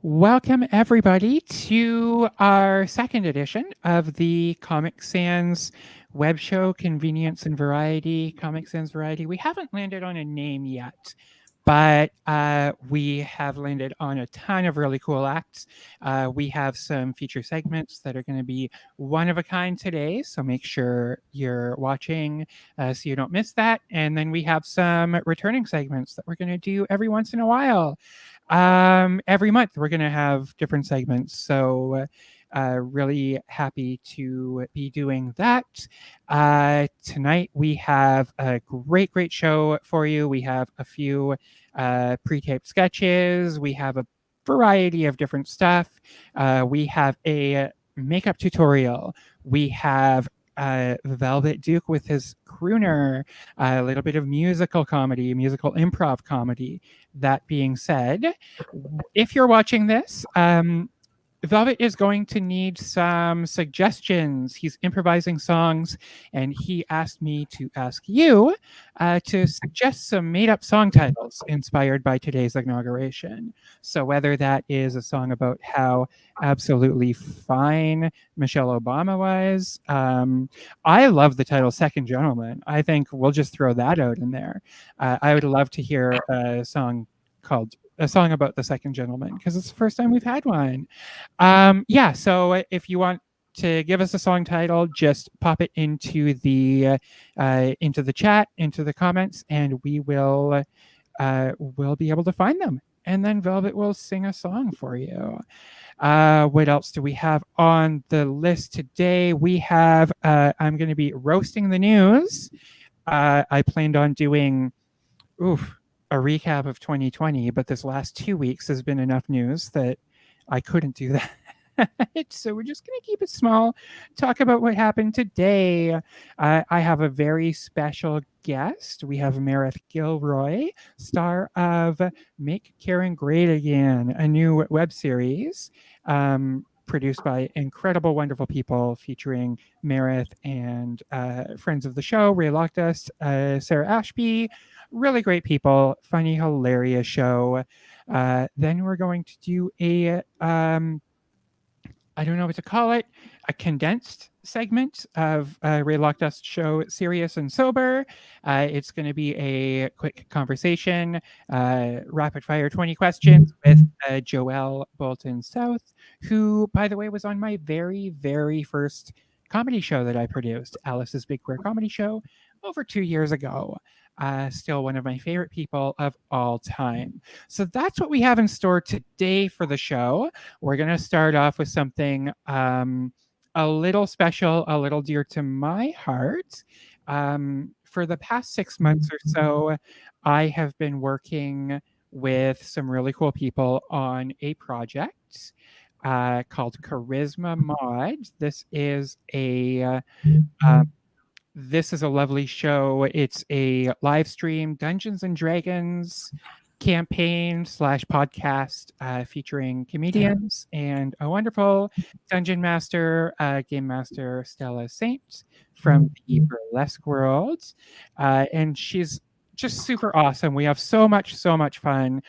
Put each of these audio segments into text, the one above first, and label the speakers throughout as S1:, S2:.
S1: Welcome, everybody, to our second edition of the Comic Sans web show, Convenience and Variety, Comic Sans Variety. We haven't landed on a name yet, but we have landed on a ton of really cool acts. We have some feature segments that are going to be one of a kind today, so make sure you're watching so you don't miss that. And then we have some returning segments that we're going to do every once in a while. Every month we're going to have different segments, so really happy to be doing that. Tonight we have a great show for you. We have a few pre-taped sketches. We have a variety of different stuff. We have a makeup tutorial. We have Velvet Duke with his crooner, a little bit of musical comedy, musical improv comedy. That being said, if you're watching this, Velvet is going to need some suggestions. He's improvising songs, and he asked me to ask you to suggest some made-up song titles inspired by today's inauguration. So whether that is a song about how absolutely fine Michelle Obama was. I love the title Second Gentleman. I think we'll just throw that out in there. I would love to hear a song about the Second Gentleman, because it's the first time we've had one. So if you want to give us a song title, just pop it into the chat, into the comments, and we will be able to find them. And then Velvet will sing a song for you. What else do we have on the list today? We have I'm going to be roasting the news. I planned on doing a recap of 2020, but this last 2 weeks has been enough news that I couldn't do that. So we're just going to keep it small, talk about what happened today. I have a very special guest. We have Meredith Gilroy, star of Make Karen Great Again, a new web series produced by incredible, wonderful people featuring Meredith and friends of the show, Ray Lockdust, Sarah Ashby. Really great people, funny, hilarious show. Then we're going to do a I don't know what to call it, a condensed segment of Ray Lockdust's show, Serious and Sober. It's going to be a quick conversation, rapid fire 20 questions with Joelle Bolton South, who, by the way, was on my very first comedy show that I produced, Alice's Big Queer Comedy Show, over 2 years ago. Still one of my favorite people of all time. So that's what we have in store today for the show. We're going to start off with something a little special, a little dear to my heart. For the past 6 months or so, I have been working with some really cool people on a project called Charisma Mod. This is a lovely show. It's a live stream Dungeons and Dragons campaign / podcast featuring comedians and a wonderful dungeon master, game master, Stella Saint from the burlesque world. And she's just super awesome. We have so much fun.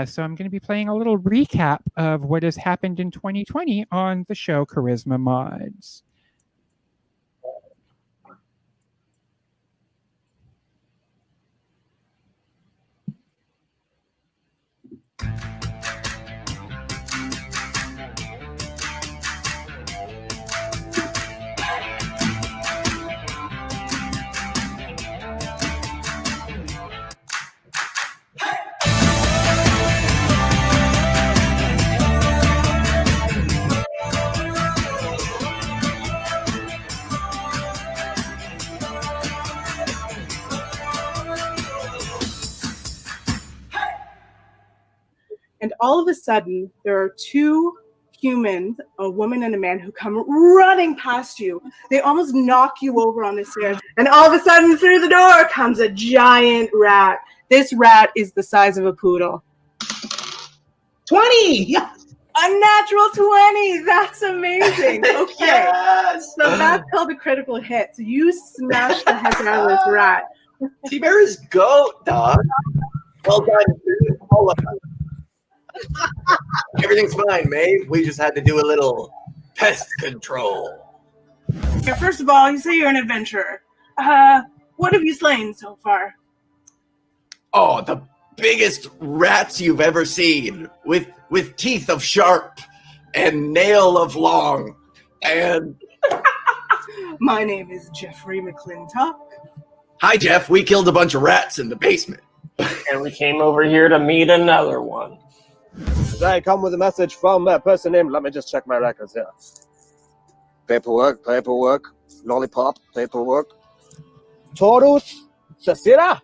S1: So I'm going to be playing a little recap of what has happened in 2020 on the show Charisma Mods.
S2: And all of a sudden, there are two humans, a woman and a man, who come running past you. They almost knock you over on the stairs. And all of a sudden, through the door comes a giant rat. This rat is the size of a poodle.
S3: 20! Yes!
S2: A natural 20! That's amazing. Okay.
S3: Yes!
S2: So that's called a critical hit. So you smash the heck out of this rat.
S3: T-Bear is goat, dog. Well done, dude. All of them. Everything's fine, Maeve. We just had to do a little pest control.
S2: Okay, first of all, you say you're an adventurer. What have you slain so far?
S3: Oh, the biggest rats you've ever seen, with teeth of sharp and nail of long. And
S2: My name is Jeffrey McClintock.
S3: hi, Jeff. We killed a bunch of rats in the basement.
S4: And we came over here to meet another one.
S5: I come with a message from a person named, let me just check my records here. Paperwork, lollipop, paperwork. Taurus, Cecilia.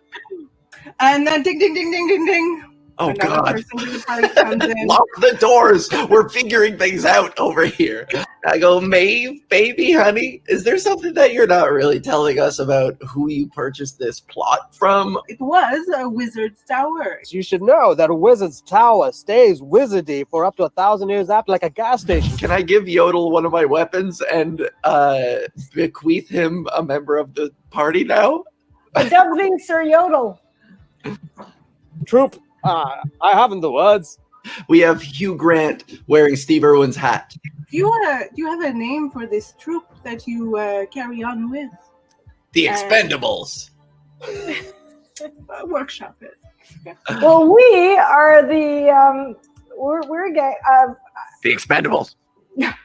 S2: And then ding, ding, ding, ding, ding, ding.
S3: Oh,
S2: Another
S3: God.
S2: person to the party comes in.
S3: Lock the doors. We're figuring things out over here. I go, Maeve, baby, honey, is there something that you're not really telling us about who you purchased this plot from?
S2: It was a wizard's tower.
S5: You should know that a wizard's tower stays wizardy for up to 1,000 years after, like a gas station.
S3: Can I give Yodel one of my weapons and bequeath him a member of the party now?
S6: Dubbing Sir Yodel.
S5: Troop, I haven't the words.
S3: We have Hugh Grant wearing Steve Irwin's hat.
S2: Do you have a name for this troop that you carry on with?
S3: The Expendables.
S2: Workshop it.
S6: Well, we are the we're
S3: The Expendables.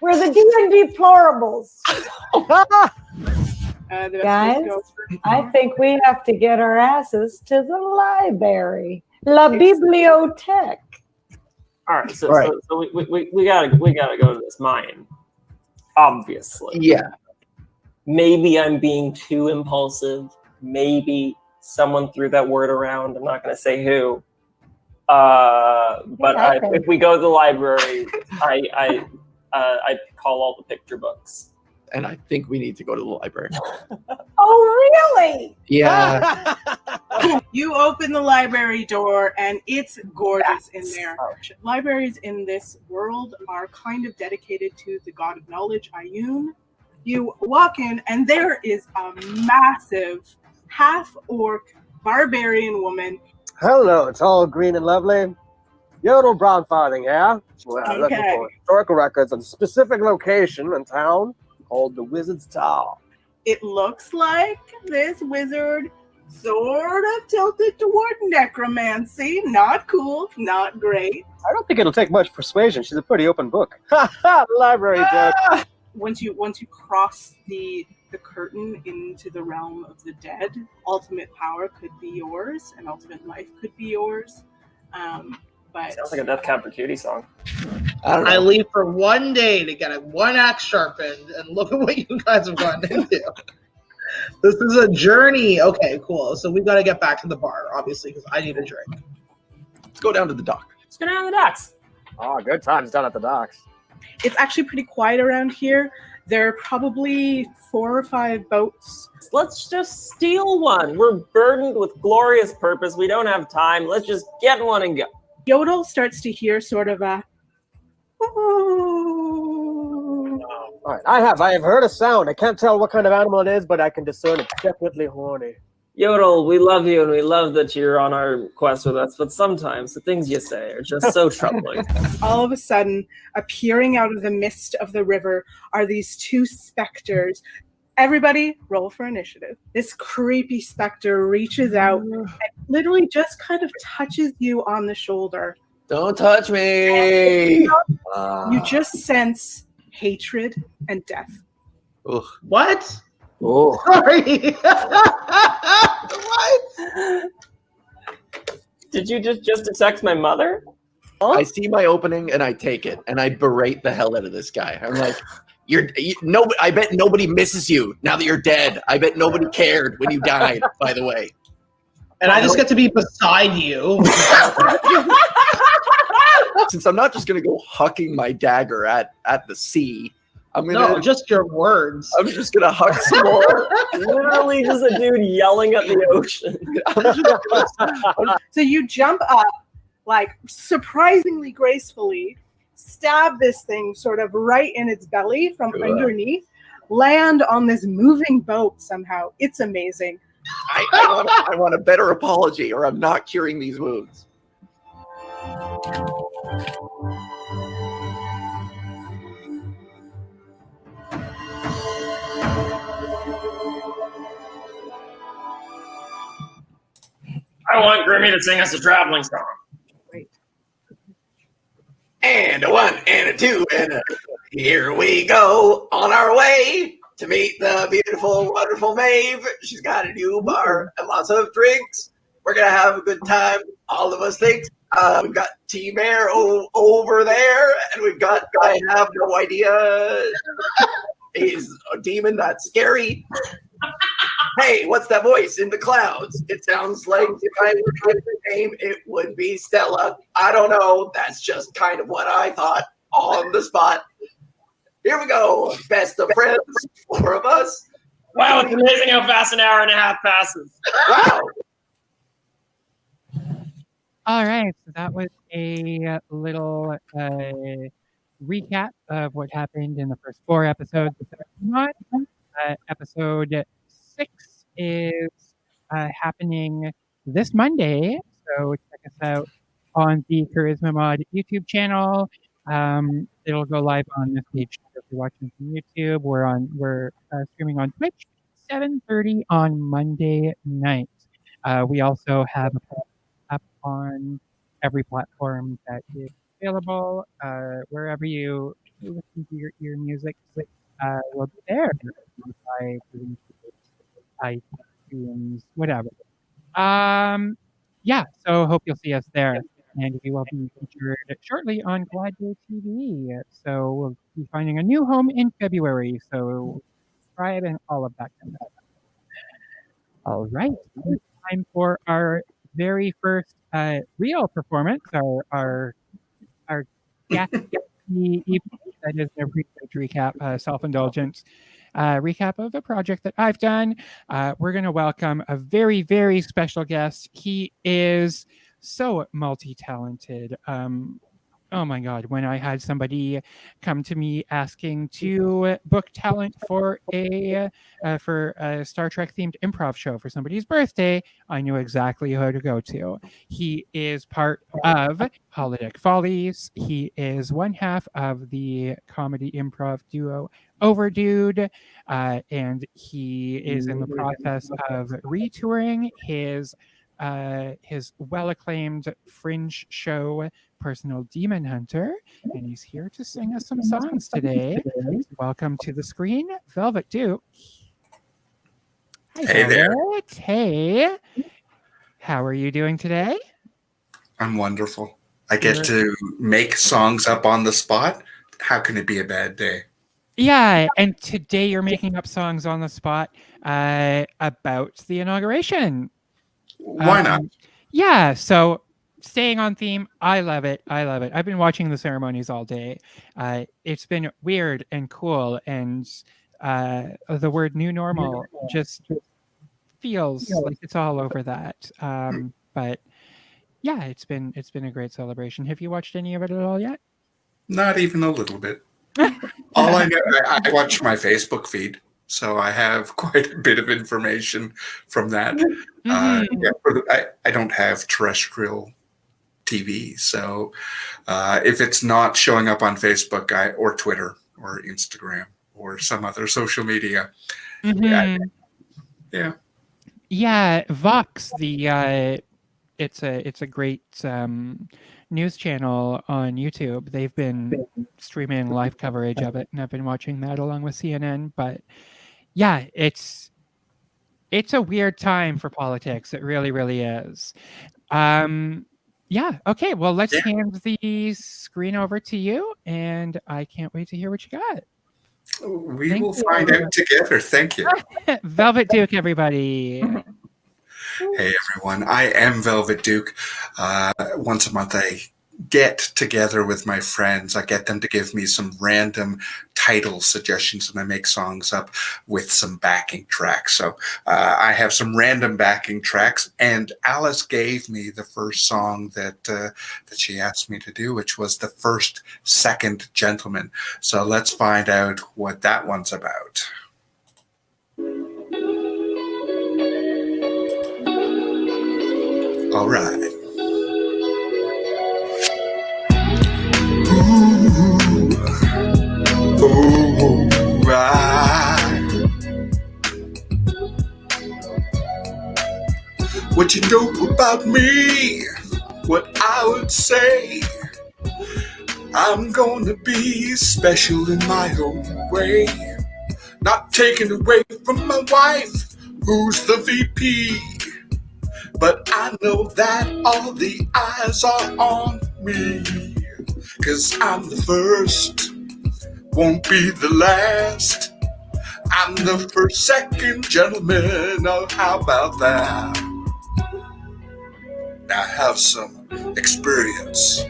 S6: we're the D&D deplorables.
S2: The
S6: Guys?
S2: go.
S6: I think we have to get our asses to the library, La Bibliothèque.
S4: All right, so
S3: Right.
S4: so we gotta go to this mine. Obviously.
S3: Yeah.
S4: Maybe I'm being too impulsive. Maybe someone threw that word around. I'm not gonna say who. But
S6: Okay.
S4: if we go to the library, I call all the picture books.
S3: And I think we need to go to the library.
S6: Oh, really?
S3: Yeah.
S2: You open the library door and it's gorgeous in there.
S4: Oh.
S2: Libraries in this world are kind of dedicated to the god of knowledge, Ayun. You walk in and there is a massive half-orc barbarian woman.
S5: Hello, it's all green and lovely. Yodel Brown Farthing here. We're looking
S2: Okay.
S5: for historical records on a specific location in town called the Wizard's Tower.
S2: It looks like this wizard sort of tilted toward necromancy. Not cool, not great.
S5: I don't think it'll take much persuasion. She's a pretty open book. Library dead.
S2: Once you cross the curtain into the realm of the dead, ultimate power could be yours, and ultimate life could be yours. But
S4: Sounds like a Death Cab for Cutie song.
S3: I don't
S7: I
S3: know.
S7: leave for one day to get one axe sharpened, and look at what you guys have gotten into. This is a journey. Okay, cool. So we've got to get back to the bar, obviously, because I need a drink.
S3: Let's go down to the dock.
S4: Let's go down to the docks.
S5: Oh, good times down at the docks.
S2: it's actually pretty quiet around here. There are probably 4 or 5 boats.
S4: Let's just steal one. We're burdened with glorious purpose. We don't have time. Let's just get one and go.
S2: Yodel starts to hear sort of a
S5: All right, I have heard a sound. I can't tell what kind of animal it is, but I can discern it's definitely horny.
S4: Yodel, we love you and we love that you're on our quest with us, but sometimes the things you say are just so troubling.
S2: all of a sudden, appearing out of the mist of the river are these 2 specters. Everybody, roll for initiative. This creepy specter reaches out and literally just kind of touches you on the shoulder.
S3: Don't touch me.
S2: You just sense hatred and death.
S3: Ugh.
S7: What?
S5: Oh,
S7: Sorry. What?
S4: Did you just detect my mother?
S3: I see my opening and I take it and I berate the hell out of this guy. I'm like, I bet nobody misses you now that you're dead. I bet nobody cared when you died, by the way.
S7: And I just get to be beside you.
S3: Since I'm not just gonna go hucking my dagger at the sea, I'm
S7: just your words.
S3: I'm just gonna huck some more.
S4: Literally just a dude yelling at the ocean.
S2: So you jump up, like surprisingly gracefully, stab this thing sort of right in its belly from underneath, land on this moving boat somehow. It's amazing.
S3: I want a better apology, or I'm not curing these wounds.
S4: I want Grimmy to sing us a traveling song.
S3: And a 1 and a 2 and a here we go on our way to meet the beautiful, wonderful Maeve. She's got a new bar and lots of drinks. We're gonna have a good time, all of us think. We've got T-Bear over there, and we've got I have no idea. He's a demon that's scary. Hey, what's that voice in the clouds? It sounds like if I were to give the name, it would be Stella. I don't know. That's just kind of what I thought on the spot. Here we go. Best of friends, 4 of us.
S4: Wow, it's amazing how fast an hour and a half passes.
S3: Wow.
S1: All right, so that was a little recap of what happened in the first 4 episodes of Season 1. Episode 6 is happening this Monday, so check us out on the Charisma Mod YouTube channel. It'll go live on this page if you're watching from YouTube. We're streaming on Twitch 7:30 on Monday night. We also have a up on every platform that is available. Wherever you listen to your music, will be there. iTunes, whatever. Yeah, so hope you'll see us there. And we will be featured shortly on Quad Day TV. So we'll be finding a new home in February. So subscribe and all of that kind of stuff. All right, it's time for our very first real performance. Our evening. That is a research recap, self-indulgence recap of a project that I've done. We're going to welcome a very, very special guest. He is so multi-talented. Oh my God, when I had somebody come to me asking to book talent for a Star Trek themed improv show for somebody's birthday, I knew exactly who to go to. He is part of Holodeck Follies. He is one half of the comedy improv duo Overdude, and he is in the process of retouring his well-acclaimed fringe show Personal Demon Hunter, and he's here to sing us some songs today. Welcome to the screen, Velvet Duke. Hi,
S8: Hey there.
S1: Velvet. Hey, how are you doing today?
S8: I'm wonderful. I get to make songs up on the spot. How can it be a bad day?
S1: Yeah, and today you're making up songs on the spot about the inauguration.
S8: Why not?
S1: Yeah, so staying on theme, I love it. I love it. I've been watching the ceremonies all day. It's been weird and cool, and the word "new normal" just feels like it's all over that. But yeah, it's been a great celebration. Have you watched any of it at all yet?
S8: Not even a little bit. All I know, I watch my Facebook feed, so I have quite a bit of information from that. I don't have terrestrial TV, so if it's not showing up on Facebook or Twitter or Instagram or some other social media,
S1: yeah, Vox, it's a great news channel on YouTube. They've been streaming live coverage of it, and I've been watching that along with CNN. But yeah, it's a weird time for politics. It really, really is. Yeah. Okay. Well, let's hand the screen over to you, and I can't wait to hear what you got.
S8: We will find out together. Thank you.
S1: Velvet Duke, everybody.
S8: Hey everyone, I am Velvet Duke. Once a month I get together with my friends. I get them to give me some random title suggestions and I make songs up with some backing tracks. So I have some random backing tracks, and Alice gave me the first song that she asked me to do, which was the first Second Gentleman. So let's find out what that one's about. All right. what you know about me, what I would say. I'm gonna be special in my own way, not taken away from my wife, who's the VP. But I know that all the eyes are on me, 'cause I'm the first, won't be the last. I'm the first, second gentleman, oh how about that? Now I have some experience,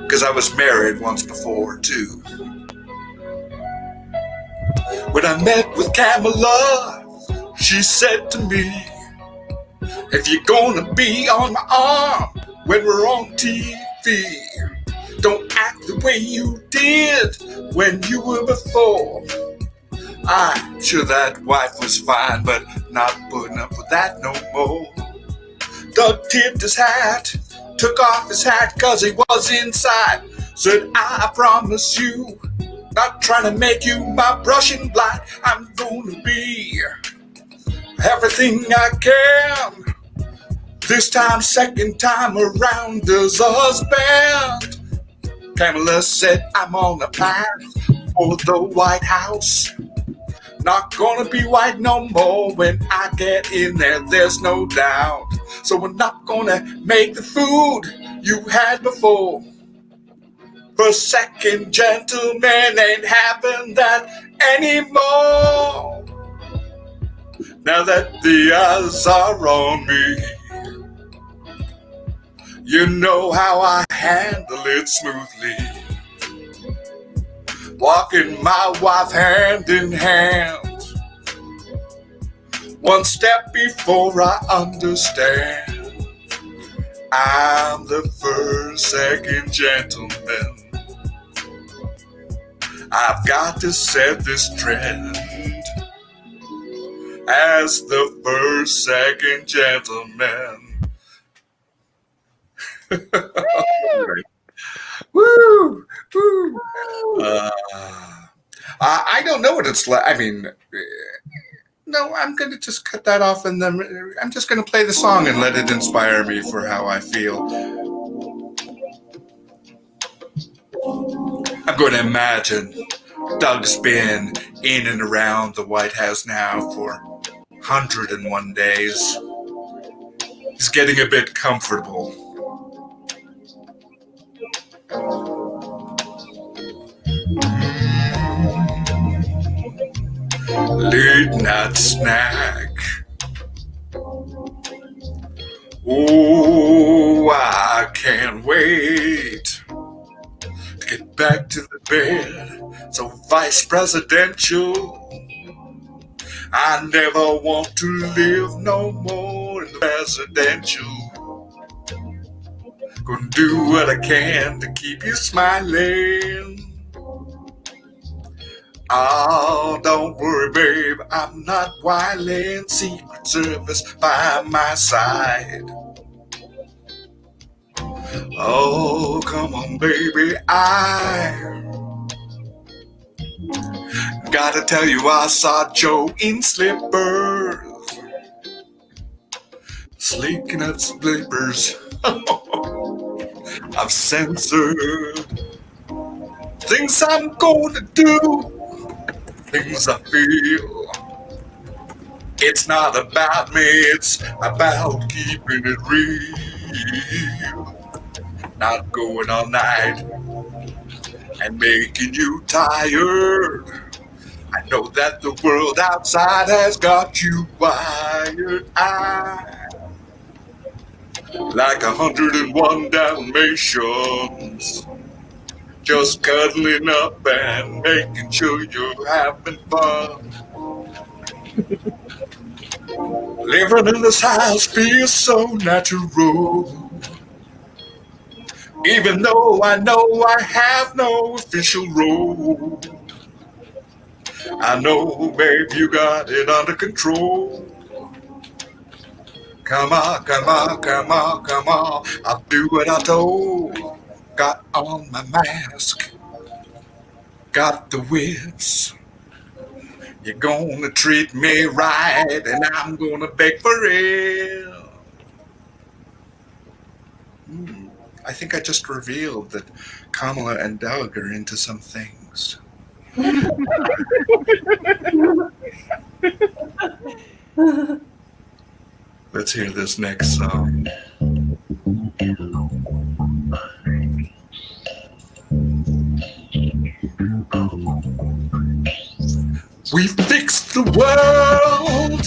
S8: 'cause I was married once before too. When I met with Camilla, she said to me, if you're gonna be on my arm when we're on TV, don't act the way you did when you were before. I'm sure that wife was fine, but not putting up with that no more. Doug tipped his hat, took off his hat 'cause he was inside. Said, I promise you, not trying to make you my brushing blight. I'm gonna be everything I can. This time, second time around as a husband. Pamela said, I'm on a path for the White House. Not gonna be white no more when I get in there, there's no doubt. So we're not gonna make the food you had before. First, second gentleman ain't having that anymore. Now that the eyes are on me, you know how I handle it smoothly. Walking my wife hand in hand, one step before I understand. I'm the first, second gentleman. I've got to set this trend as the first, second gentleman. Woo! Woo! I don't know what it's like. I mean, no, I'm going to just cut that off and then I'm just going to play the song and let it inspire me for how I feel. I'm going to imagine Doug's been in and around the White House now for 101 days. He's getting a bit comfortable. Late night snack. Oh, I can't wait to get back to the bed. So vice presidential. I never want to live no more in the presidential. Gonna do what I can to keep you smiling. Oh, don't worry, babe, I'm not wildin'. Secret Service by my side. Oh, come on, baby, I gotta tell you, I saw Joe in slippers, sleeking up slippers. I've censored things I'm gonna do, things I feel. It's not about me, it's about keeping it real. Not going all night and making you tired. I know that the world outside has got you wired. I like 101 Dalmatians, just cuddling up and making sure you're having fun. Living in this house feels so natural, even though I know I have no official role. I know, babe, you got it under control. Come on, come on, come on, come on. I'll do what I told. Got on my mask, got the whips, You're gonna treat me right, and I'm gonna beg for it. I think I just revealed that Kamala and Doug are into some things. Let's hear this next song. We fixed the world.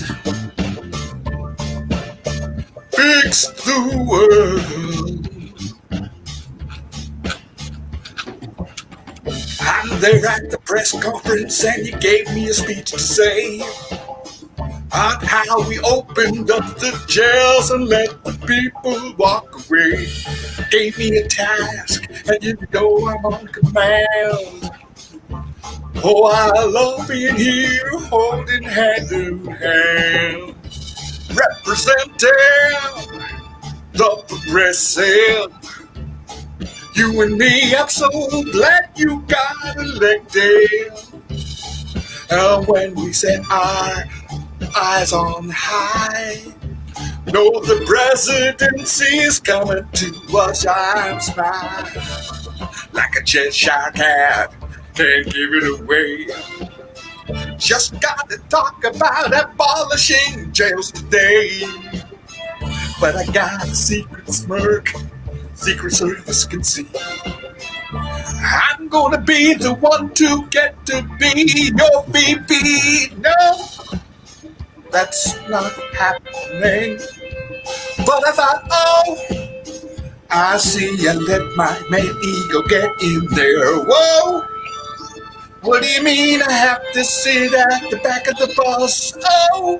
S8: Fixed the world. I'm there at the press conference and you gave me a speech to say on how we opened up the jails and let the people walk away. Gave me a task and you know I'm on command. Oh, I love being here holding hand in hand. Representing the progressive. You and me, I'm so glad you got elected. And when we set our eyes on high, know the presidency is coming to us. I'm smiling like a Cheshire cat, can't give it away. Just gotta talk about abolishing jails today. But I got a secret smirk, Secret Service can see. I'm gonna be the one to get to be your VP. No, that's not happening. But I thought, oh, I see you let my man ego get in there. Whoa, what do you mean I have to sit at the back of the bus? Oh,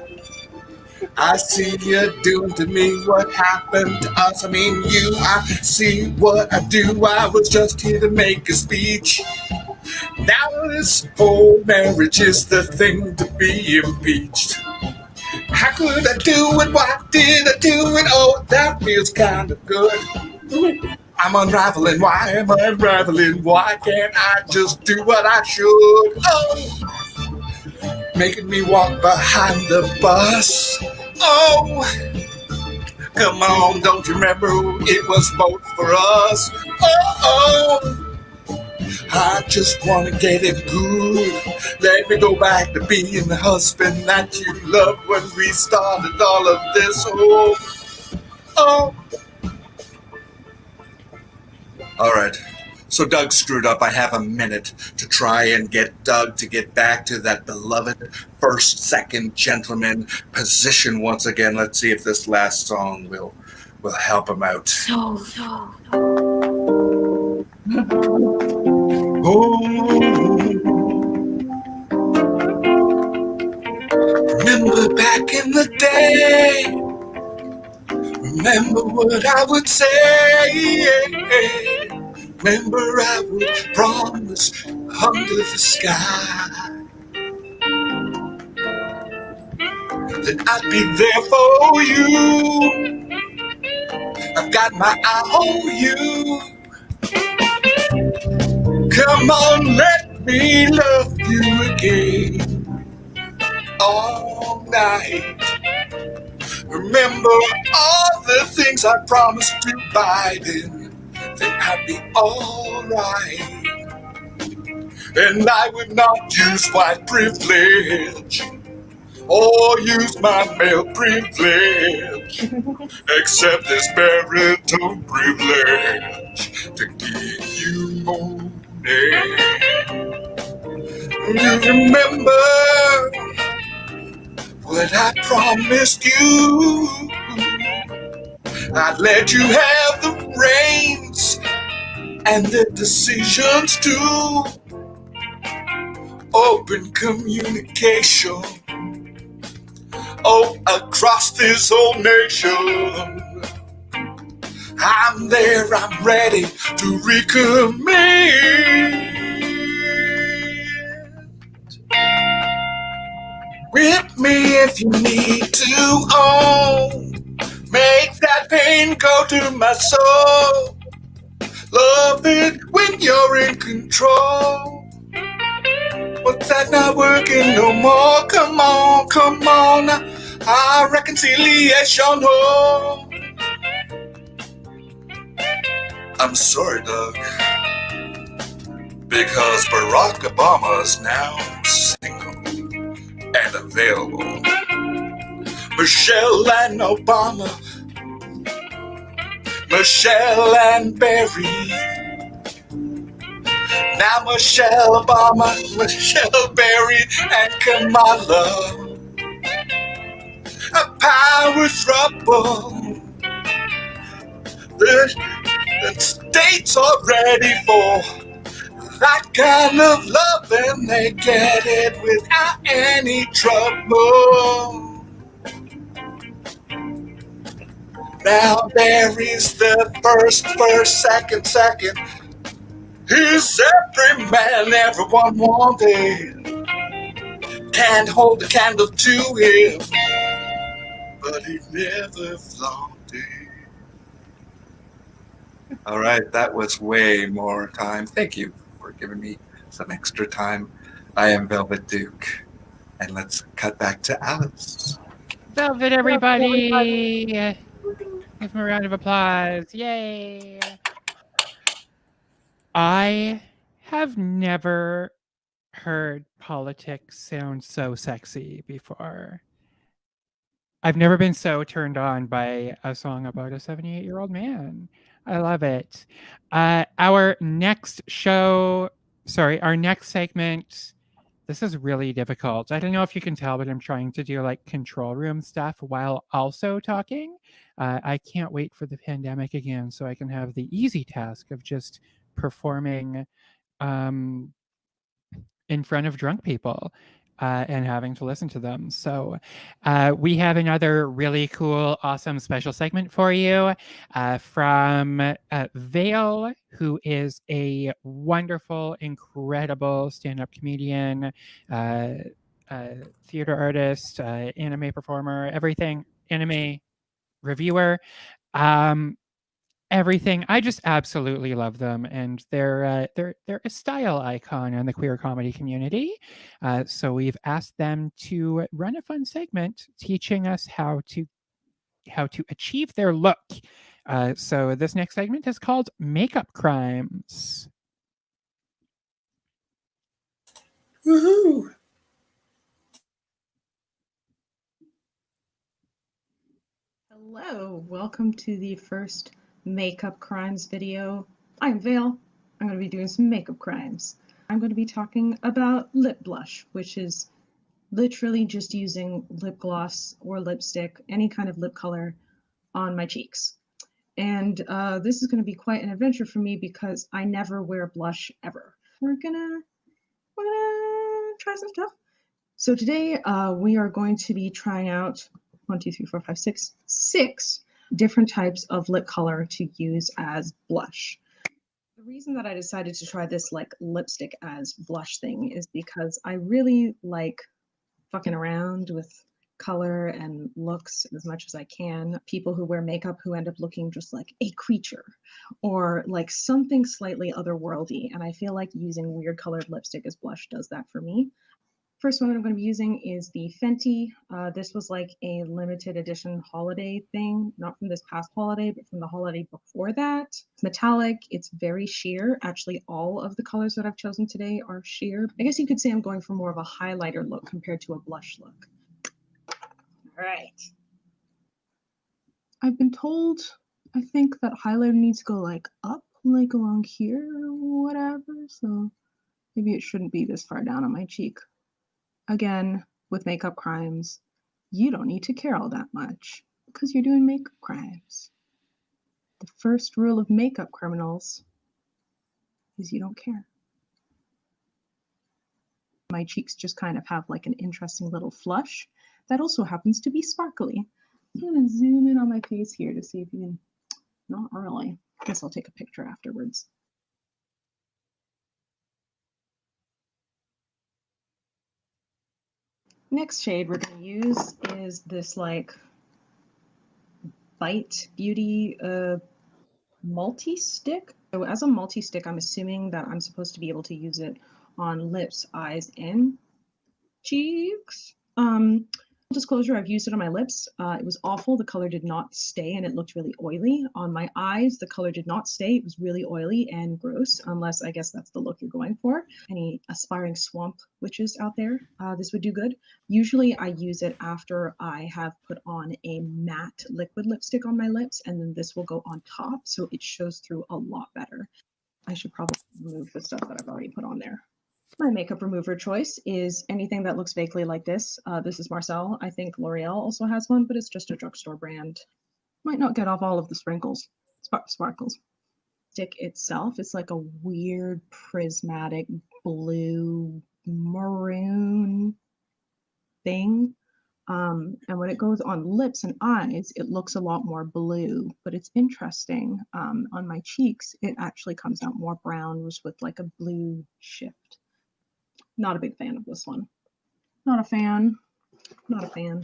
S8: I see you doing to me what happened to us. I mean you, I see what I do. I was just here to make a speech. Now this whole marriage is the thing to be impeached. How could I do it? Why did I do it? Oh, that feels kind of good. I'm unraveling. Why am I unraveling? Why can't I just do what I should? Oh, making me walk behind the bus. Oh, come on, don't you remember it was both for us? Oh, I just want to get it good. Let me go back to being the husband that you loved when we started all of this. Oh. All right. So Doug screwed up. I have a minute to try and get Doug to get back to that beloved first, second gentleman position once again. Let's see if this last song will help him out. Remember back in the day. Remember what I would say. Remember I would promise under the sky that I'd be there for you. I've got my eye on you. Come on, let me love you again all night. Remember all the things I promised to Biden, that I'd be alright. And I would not use white privilege or use my male privilege, except this marital privilege to give you money. You remember what I promised you? I'd let you have the reins and the decisions too. Open communication, oh, across this whole nation. I'm there, I'm ready to recommit. Whip me if you need to, oh. Make that pain go to my soul. Love it when you're in control. But that not working no more. Come on, come on. Our reconciliation home. I'm sorry, Doug, because Barack Obama is now single and available. Michelle and Obama, Michelle and Barry. Now Michelle Obama, Michelle Berry, and Kamala. A power throuple. The states are ready for that kind of love, and they get it without any trouble. Now Barry's the first, second. He's every man everyone wanted. Can't hold a candle to him, but he never flaunted. All right, that was way more time. Thank you for giving me some extra time. I am Velvet Duke, and let's cut back to Alice.
S1: Velvet, everybody! Give him a round of applause. Yay! I have never heard politics sound so sexy before. I've never been so turned on by a song about a 78-year-old man. I love it. Our next segment, this is really difficult. I don't know if you can tell, but I'm trying to do like control room stuff while also talking. I can't wait for the pandemic again so I can have the easy task of just performing in front of drunk people and having to listen to them. So we have another really cool, awesome special segment for you from Vale, who is a wonderful, incredible stand-up comedian, theater artist, anime performer, everything, anime reviewer. Everything. I just absolutely love them, and they're a style icon in the queer comedy community. So we've asked them to run a fun segment teaching us how to achieve their look. So this next segment is called Makeup Crimes.
S8: Woohoo!
S9: Hello, welcome to the first Makeup Crimes video. I'm Vale. I'm going to be doing some makeup crimes. I'm going to be talking about lip blush, which is literally just using lip gloss or lipstick, any kind of lip color on my cheeks. And this is going to be quite an adventure for me because I never wear blush ever. We're gonna try some stuff. So today we are going to be trying out 6 different types of lip color to use as blush. The reason that I decided to try this like lipstick as blush thing is because I really like fucking around with color and looks as much as I can. People who wear makeup who end up looking just like a creature or like something slightly otherworldly. And I feel like using weird colored lipstick as blush does that for me. First one I'm going to be using is the Fenty. This was like a limited edition holiday thing, not from this past holiday, but from the holiday before that. It's metallic, it's very sheer. Actually, all of the colors that I've chosen today are sheer. I guess you could say I'm going for more of a highlighter look compared to a blush look. All right. I've been told, I think that highlighter needs to go like up, like along here or whatever, so maybe it shouldn't be this far down on my cheek. Again, with makeup crimes, you don't need to care all that much because you're doing makeup crimes. The first rule of makeup criminals is you don't care. My cheeks just kind of have like an interesting little flush that also happens to be sparkly. I'm gonna zoom in on my face here to see if you can, not really. I guess I'll take a picture afterwards. Next shade we're going to use is this like Bite Beauty multi-stick. So as a multi-stick, I'm assuming that I'm supposed to be able to use it on lips, eyes, and cheeks. Disclosure, I've used it on my lips. It was awful. The color did not stay and it looked really oily. On my eyes, the color did not stay. It was really oily and gross, unless I guess that's the look you're going for. Any aspiring swamp witches out there, this would do good. Usually I use it after I have put on a matte liquid lipstick on my lips, and then this will go on top, so it shows through a lot better. I should probably remove the stuff that I've already put on there. My makeup remover choice is anything that looks vaguely like this. This is Marcel. I think L'Oreal also has one, but it's just a drugstore brand. Might not get off all of the sprinkles, sparkles. Stick itself is like a weird prismatic blue maroon thing. And when it goes on lips and eyes, it looks a lot more blue, but it's interesting. On my cheeks, it actually comes out more brown, just with like a blue shift. Not a big fan of this one. Not a fan. Not a fan.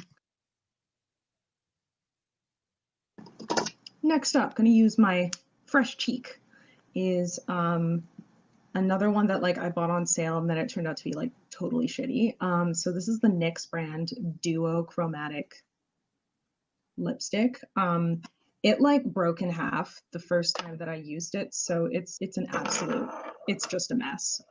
S9: Next up, going to use my Fresh Cheek. Is another one that like I bought on sale and then it turned out to be like totally shitty. So this is the NYX brand Duo Chromatic lipstick. It like broke in half the first time that I used it, so it's an absolute, it's just a mess.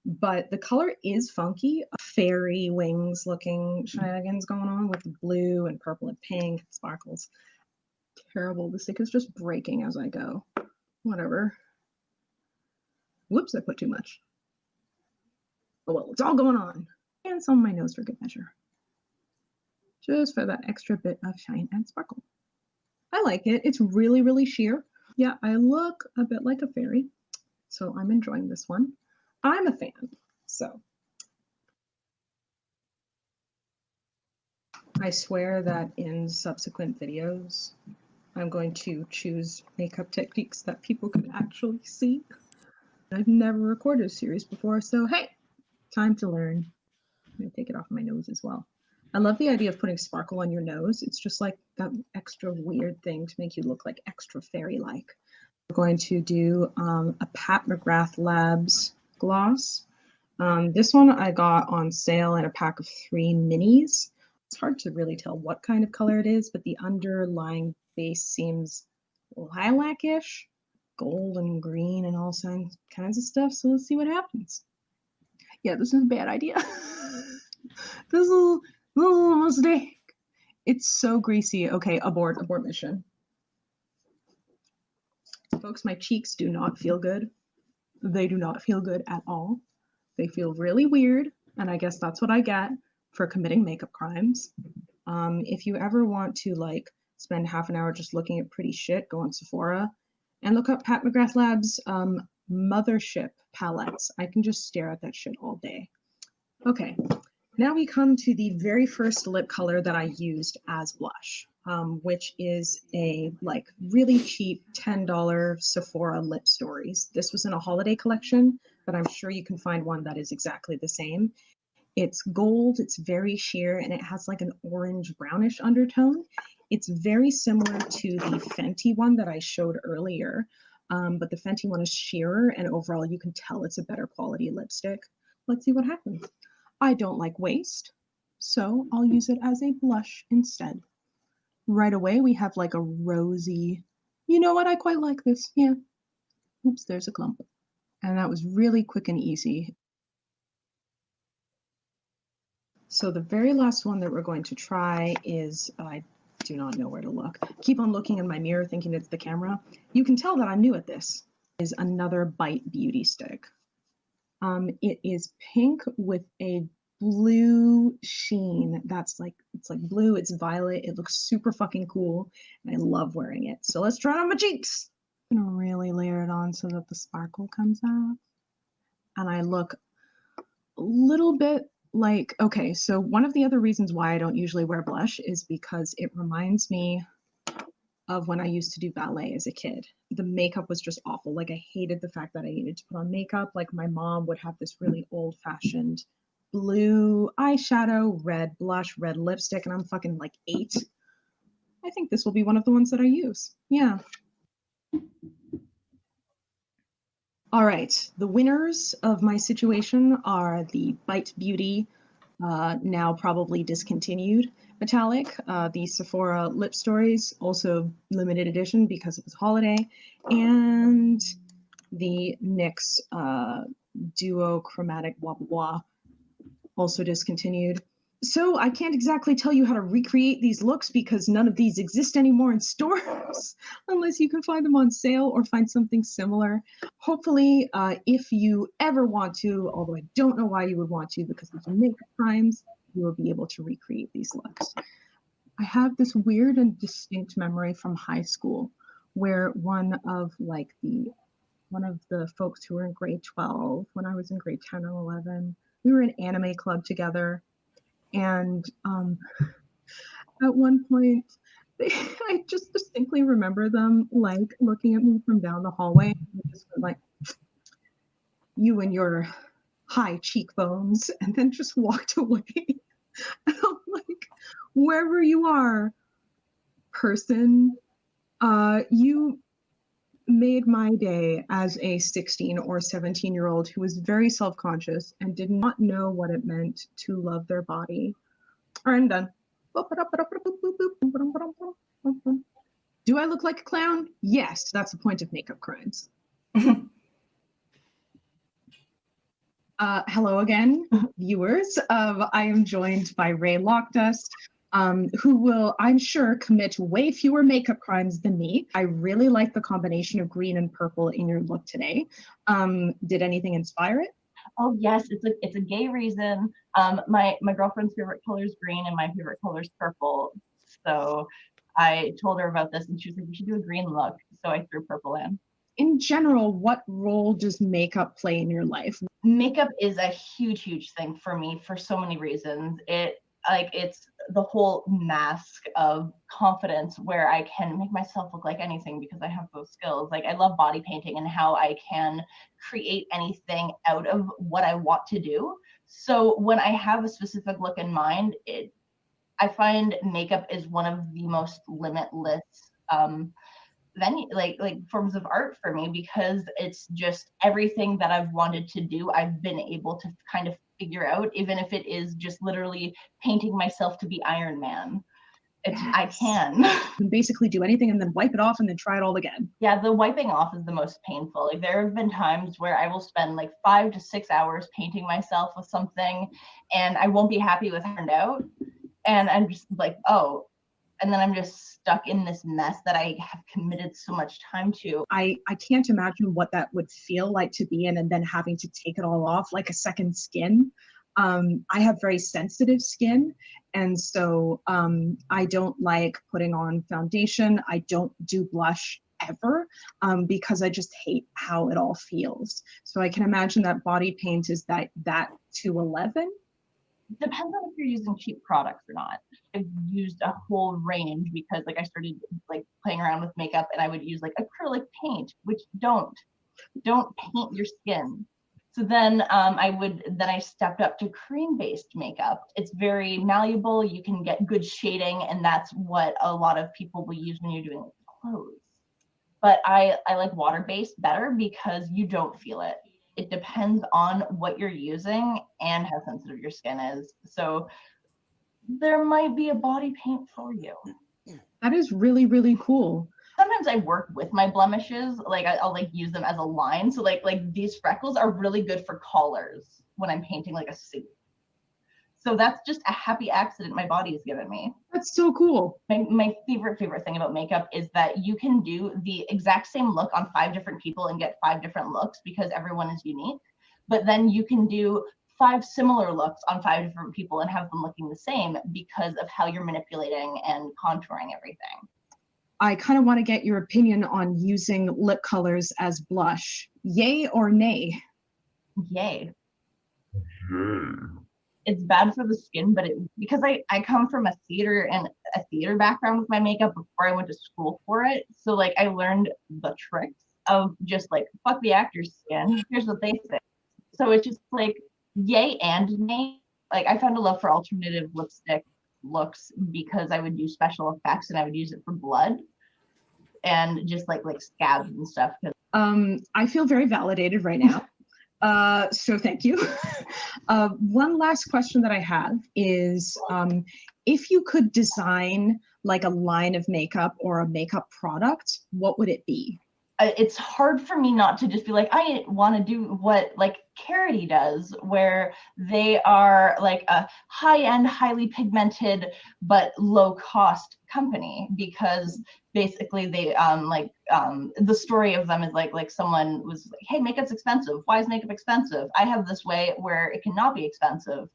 S9: But the color is funky. Fairy wings looking shenanigans going on with blue and purple and pink sparkles. Terrible. The stick is just breaking as I go. Whatever. Whoops, I put too much. Oh well, it's all going on. And some on my nose for good measure. Just for that extra bit of shine and sparkle. I like it. It's really, really sheer. Yeah, I look a bit like a fairy. So I'm enjoying this one. I'm a fan, so. I swear that in subsequent videos, I'm going to choose makeup techniques that people can actually see. I've never recorded a series before, so hey, time to learn. I'm gonna take it off my nose as well. I love the idea of putting sparkle on your nose. It's just like that extra weird thing to make you look like extra fairy-like. We're going to do a Pat McGrath Labs gloss. This one I got on sale in a pack of 3 minis. It's hard to really tell what kind of color it is, but the underlying base seems lilac-ish, gold and green and all kinds of stuff. So let's see what happens. Yeah, this is a bad idea. This little mistake. It's so greasy. Okay, abort mission. Folks, my cheeks do not feel good. They do not feel good at all. They feel really weird, and I guess that's what I get for committing makeup crimes. If you ever want to like spend half an hour just looking at pretty shit, go on Sephora and look up Pat McGrath Labs Mothership palettes. I can just stare at that shit all day. Okay, now we come to the very first lip color that I used as blush, which is a like really cheap $10 Sephora Lip Stories. This was in a holiday collection, but I'm sure you can find one that is exactly the same. It's gold, it's very sheer, and it has like an orange brownish undertone. It's very similar to the Fenty one that I showed earlier, but the Fenty one is sheerer, and overall you can tell it's a better quality lipstick. Let's see what happens. I don't like waste, so I'll use it as a blush instead. Right away we have like a rosy, you know what, I quite like this, yeah. Oops, there's a clump. And that was really quick and easy. So the very last one that we're going to try is, I do not know where to look. Keep on looking in my mirror thinking it's the camera. You can tell that I'm new at this. Is another Bite Beauty stick. It is pink with a blue sheen. That's like, it's like blue, it's violet. It looks super fucking cool. And I love wearing it. So let's try it on my cheeks. I'm gonna really layer it on so that the sparkle comes out. And I look a little bit like, okay, so one of the other reasons why I don't usually wear blush is because it reminds me of when I used to do ballet as a kid. The makeup was just awful. Like I hated the fact that I needed to put on makeup. Like my mom would have this really old-fashioned blue eyeshadow, red blush, red lipstick, and I'm fucking like 8. I think this will be one of the ones that I use. Yeah. All right, the winners of my situation are the Bite Beauty, now probably discontinued metallic, the Sephora Lip Stories, also limited edition because it was holiday, and the NYX Duo Chromatic Blah Blah Blah, also discontinued. So I can't exactly tell you how to recreate these looks because none of these exist anymore in stores unless you can find them on sale or find something similar. Hopefully, if you ever want to, although I don't know why you would want to because of the makeup crimes, you will be able to recreate these looks. I have this weird and distinct memory from high school where one of the folks who were in grade 12, when I was in grade 10 or 11, we were in anime club together. And at one point, I just distinctly remember them like looking at me from down the hallway and just went like, you and your high cheekbones, and then just walked away. And I'm like, wherever you are, person, you made my day as a 16 or 17-year-old who was very self-conscious and did not know what it meant to love their body. All right, I'm done. Do I look like a clown? Yes, that's the point of makeup crimes. Hello again, viewers. I am joined by Ray Lockdust, who will, I'm sure, commit way fewer makeup crimes than me. I really like the combination of green and purple in your look today. Did anything inspire it?
S10: Oh yes, it's a gay reason. My girlfriend's favorite color is green and my favorite color is purple. So I told her about this and she was like, we should do a green look. So I threw purple in.
S9: In general, what role does makeup play in your life?
S10: Makeup is a huge thing for me for so many reasons. It's the whole mask of confidence where I can make myself look like anything because I have those skills. Like I love body painting and how I can create anything out of what I want to do. So when I have a specific look in mind, I find makeup is one of the most limitless forms of art for me because it's just everything that I've wanted to do, I've been able to kind of figure out, even if it is just literally painting myself to be Iron Man. I can
S9: basically do anything and then wipe it off and then try it all again.
S10: Yeah, the wiping off is the most painful. Like there have been times where I will spend like 5 to 6 hours painting myself with something and I won't be happy with how it turned out. And I'm just like, oh, and then I'm just stuck in this mess that I have committed so much time to.
S9: I can't imagine what that would feel like to be in and then having to take it all off like a second skin. I have very sensitive skin, and so I don't like putting on foundation. I don't do blush ever because I just hate how it all feels. So I can imagine that body paint is that to 11.
S10: Depends on if you're using cheap products or not. I've used a whole range because like I started like playing around with makeup and I would use like acrylic paint, which don't paint your skin. So then I stepped up to cream-based makeup. It's very malleable. You can get good shading, and that's what a lot of people will use when you're doing clothes. But I like water-based better because you don't feel it. It depends on what you're using and how sensitive your skin is. So there might be a body paint for you.
S9: That is really, really cool.
S10: Sometimes I work with my blemishes. Like I'll like use them as a line. So like these freckles are really good for collars when I'm painting like a suit. So that's just a happy accident my body has given me.
S9: That's so cool.
S10: My favorite thing about makeup is that you can do the exact same look on 5 different people and get 5 different looks because everyone is unique. But then you can do 5 similar looks on 5 different people and have them looking the same because of how you're manipulating and contouring everything.
S9: I kind of want to get your opinion on using lip colors as blush. Yay or nay?
S10: Yay. It's bad for the skin, but because I come from a theater background with my makeup before I went to school for it. So like I learned the tricks of just like, fuck the actor's skin. Here's what they say. So it's just like yay and nay. Like I found a love for alternative lipstick looks because I would do special effects and I would use it for blood and just like scabs and stuff.
S9: I feel very validated right now. So thank you. One last question that I have is, if you could design like a line of makeup or a makeup product, what would it be?
S10: It's hard for me not to just be like, I want to do what like Charity does, where they are like a high-end, highly pigmented, but low-cost company, because basically they the story of them is like someone was like, hey, makeup's expensive. Why is makeup expensive? I have this way where it cannot be expensive,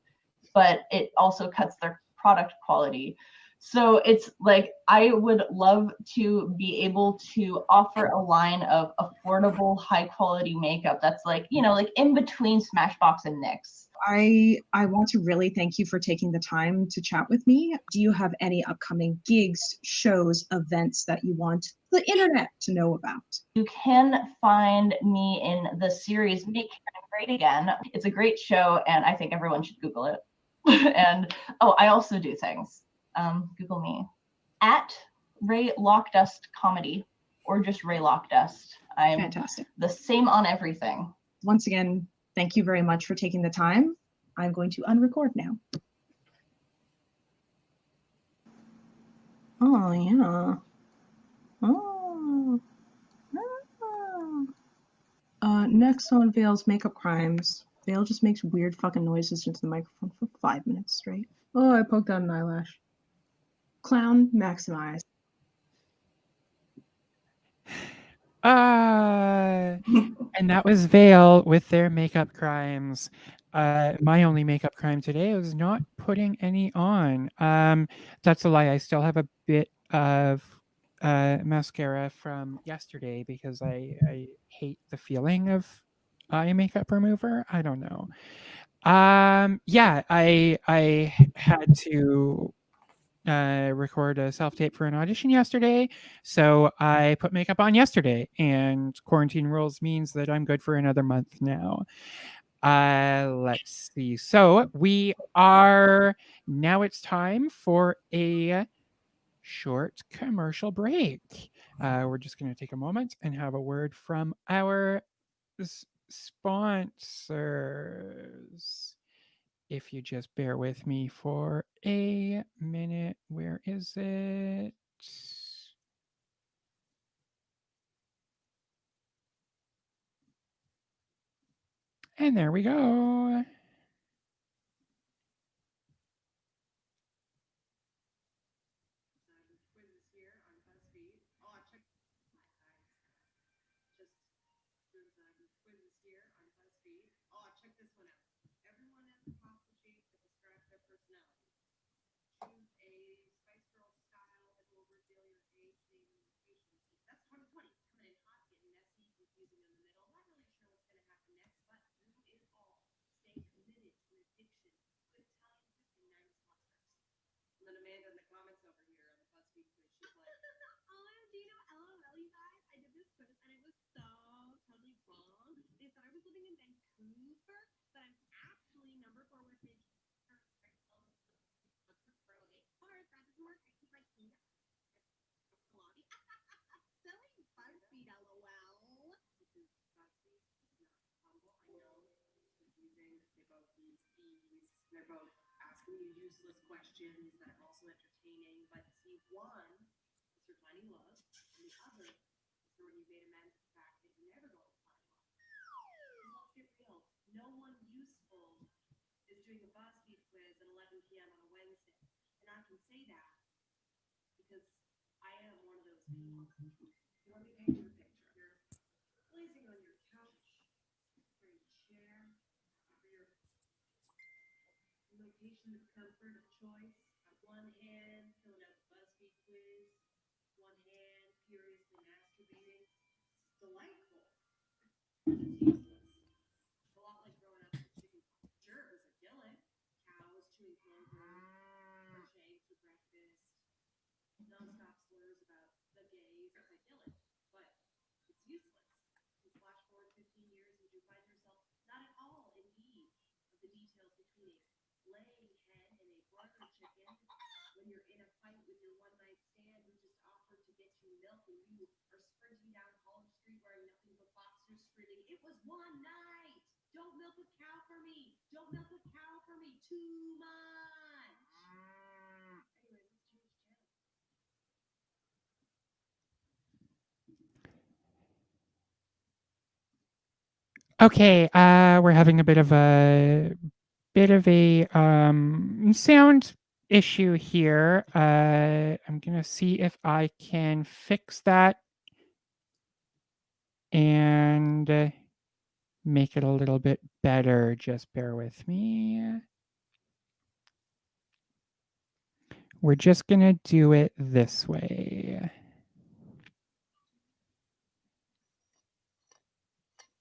S10: but it also cuts their product quality. So it's like, I would love to be able to offer a line of affordable, high quality makeup that's like, you know, like in between Smashbox and NYX.
S9: I want to really thank you for taking the time to chat with me. Do you have any upcoming gigs, shows, events that you want the internet to know about?
S10: You can find me in the series Make Karen Great Again. It's a great show, and I think everyone should Google it. And oh, I also do things. Google me at Ray Lockdust Comedy, or just Ray Lockdust. I'm
S9: fantastic.
S10: The same on everything.
S9: Once again, thank you very much for taking the time. I'm going to unrecord now. Oh yeah. Oh. Next on Vale's makeup crimes. Vale just makes weird fucking noises into the microphone for 5 minutes straight. Oh, I poked out an eyelash. Clown maximize.
S1: And that was Vale with their makeup crimes. My only makeup crime today was not putting any on. That's a lie. I still have a bit of mascara from yesterday because I hate the feeling of eye makeup remover. I don't know. Yeah, I had to record a self-tape for an audition yesterday, so I put makeup on yesterday, and quarantine rules means that I'm good for another month now. Let's see. So now it's time for a short commercial break. We're just going to take a moment and have a word from our sponsors. If you just bear with me for a minute, where is it? And there we go.
S11: screaming, "It was one night! Don't milk a cow for me! Don't milk a cow for me! Too much!" Anyway, let's change channel.
S1: Okay, we're having a bit of a sound issue here. I'm gonna see if I can fix that and make it a little bit better. Just bear with me. We're just gonna do it this way.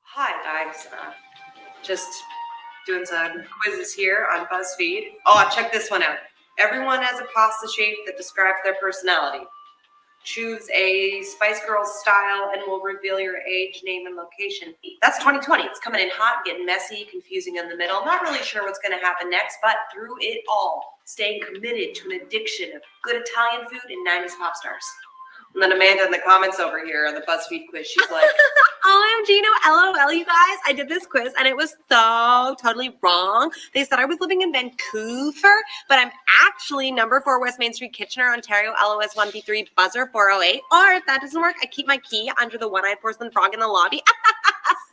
S12: Hi, guys. Just doing some quizzes here on BuzzFeed. Oh, check this one out. Everyone has a pasta shape that describes their personality. Choose a Spice Girls style and we'll reveal your age, name, and location. That's 2020. It's coming in hot, getting messy, confusing in the middle. Not really sure what's going to happen next, but through it all, staying committed to an addiction of good Italian food and 90s pop stars. And then Amanda in the comments over here on the BuzzFeed quiz, she's like, OMG, no, LOL, you guys. I did this quiz and it was so totally wrong. They said I was living in Vancouver, but I'm actually number 4 West Main Street, Kitchener, Ontario, LOS 1B3, buzzer 408. Or if that doesn't work, I keep my key under the one-eyed porcelain frog in the lobby.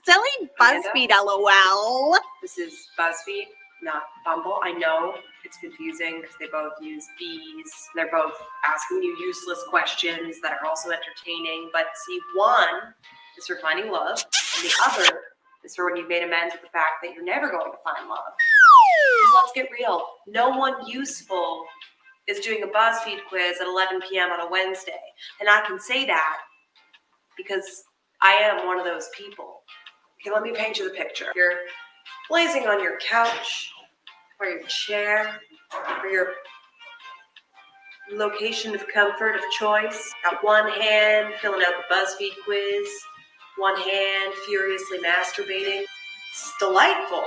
S12: Silly BuzzFeed, LOL. This is BuzzFeed, not Bumble. I know it's confusing because they both use bees. They're both asking you useless questions that are also entertaining. But see, one is for finding love, and the other is for when you've made amends with the fact that you're never going to find love. Because let's get real, no one useful is doing a BuzzFeed quiz at 11 p.m. on a Wednesday. And I can say that because I am one of those people. Okay, let me paint you the picture. You're lazing on your couch or your chair or your location of comfort of choice. Got one hand filling out the BuzzFeed quiz, one hand furiously masturbating. It's delightful,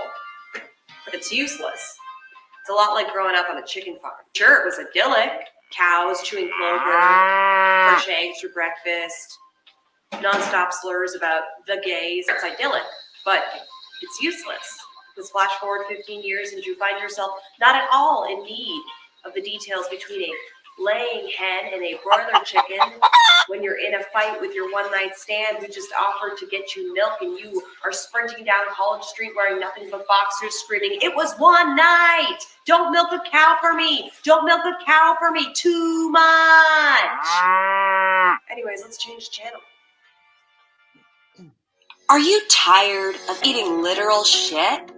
S12: but it's useless. It's a lot like growing up on a chicken farm. Sure, it was idyllic. Cows chewing clover, crocheting through breakfast, nonstop slurs about the gays. It's idyllic, but it's useless. Because flash forward 15 years and you find yourself not at all in need of the details between a laying hen and a broiler chicken when you're in a fight with your one-night stand who just offered to get you milk and you are sprinting down College Street wearing nothing but boxers screaming, "It was one night! Don't milk a cow for me! Don't milk a cow for me! Too much!" Anyways, let's change channel. Are you tired of eating literal shit?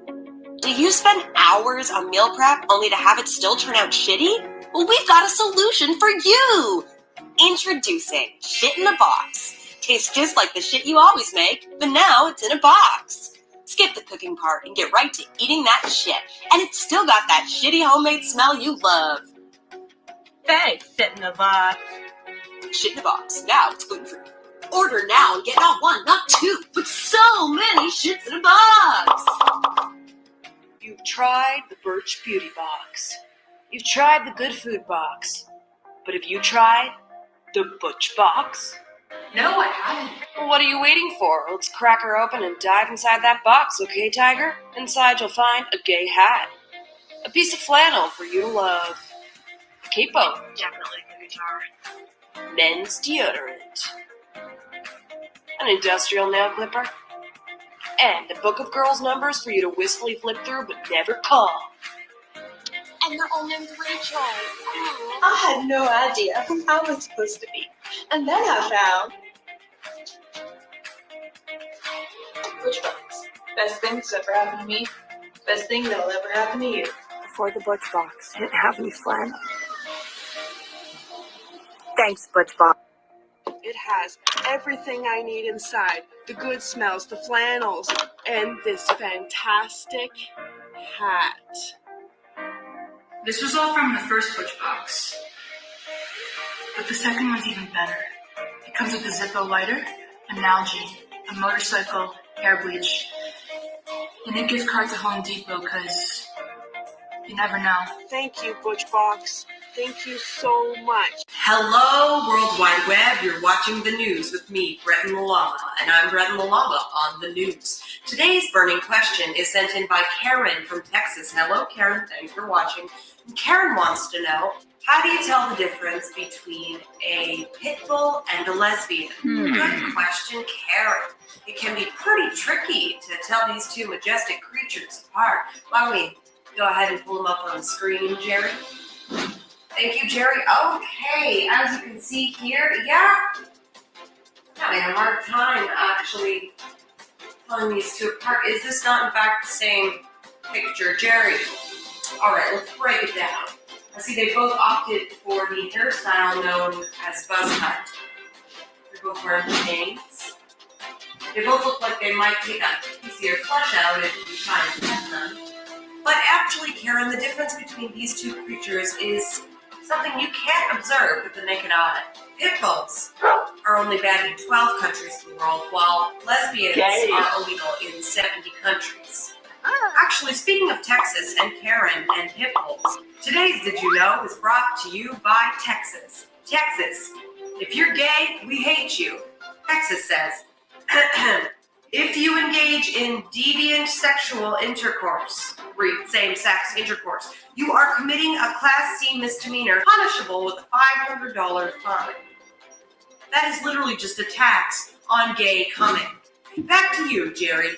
S12: Do you spend hours on meal prep only to have it still turn out shitty? Well, we've got a solution for you! Introducing Shit in a Box. Tastes just like the shit you always make, but now it's in a box. Skip the cooking part and get right to eating that shit. And it's still got that shitty homemade smell you love. Thanks, Shit in a Box. Shit in a Box. Now it's gluten-free. Order now and get not one, not two, but so many shits in a box. You've tried the Birch Beauty Box. You've tried the Good Food Box. But have you tried the Butch Box? No, I haven't. Well, what are you waiting for? Let's crack her open and dive inside that box, okay, Tiger? Inside you'll find a gay hat, a piece of flannel for you to love, a capo, definitely the guitar, men's deodorant, an industrial nail clipper, and a book of girls' numbers for you to wistfully flip through but never call. And they're all named Rachel. I had no idea who I was supposed to be. And then I found Butch Box. Best thing that's ever happened to me. Best thing that'll ever happen to you. Before the Butch Box, didn't have any flannel. Thanks, Butch Box.
S13: It has everything I need inside. The good smells, the flannels, and this fantastic hat.
S14: This was all from the first Butch Box. But the second one's even better. It comes with a Zippo lighter, an Nalgene, a motorcycle, hair bleach, and a gift card to Home Depot, because you never know.
S13: Thank you, Butch Box. Thank you so much.
S12: Hello, World Wide Web. You're watching the news with me, Breton Lalama, and I'm Breton Lalama on the news. Today's burning question is sent in by Karen from Texas. Hello, Karen. Thanks for watching. And Karen wants to know, how do you tell the difference between a pit bull and a lesbian? Good question, Karen. It can be pretty tricky to tell these two majestic creatures apart. Why don't we go ahead and pull them up on the screen, Jerry? Thank you, Jerry. Okay, as you can see here, yeah, having a hard time actually telling these two apart. Is this not, in fact, the same picture, Jerry? All right, let's break it down. I see they both opted for the hairstyle known as buzz cut. They're both wearing chains. They both look like they might take a piece of your flesh out if you try and pet them. But actually, Karen, the difference between these two creatures is something you can't observe with the naked eye. Pit bulls are only banned in 12 countries in the world, while lesbians are illegal in 70 countries. Actually, speaking of Texas and Karen and pit bulls, today's Did You Know is brought to you by Texas. Texas, if you're gay, we hate you. Texas says, if you engage in deviant sexual intercourse, read same-sex intercourse, you are committing a Class C misdemeanor punishable with a $500 fine. That is literally just a tax on gay coming. Back to you, Jerry.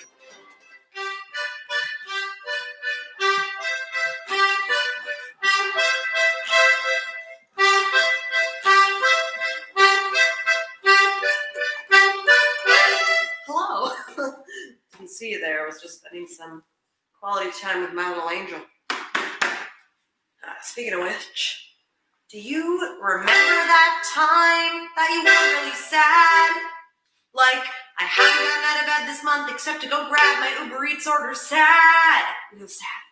S12: Hello. Didn't see you there. I was just spending some quality time with my little angel. Speaking of which, do you remember that time that you were really sad? Like, I haven't gotten out of bed this month except to go grab my Uber Eats order. Sad. You know, sad.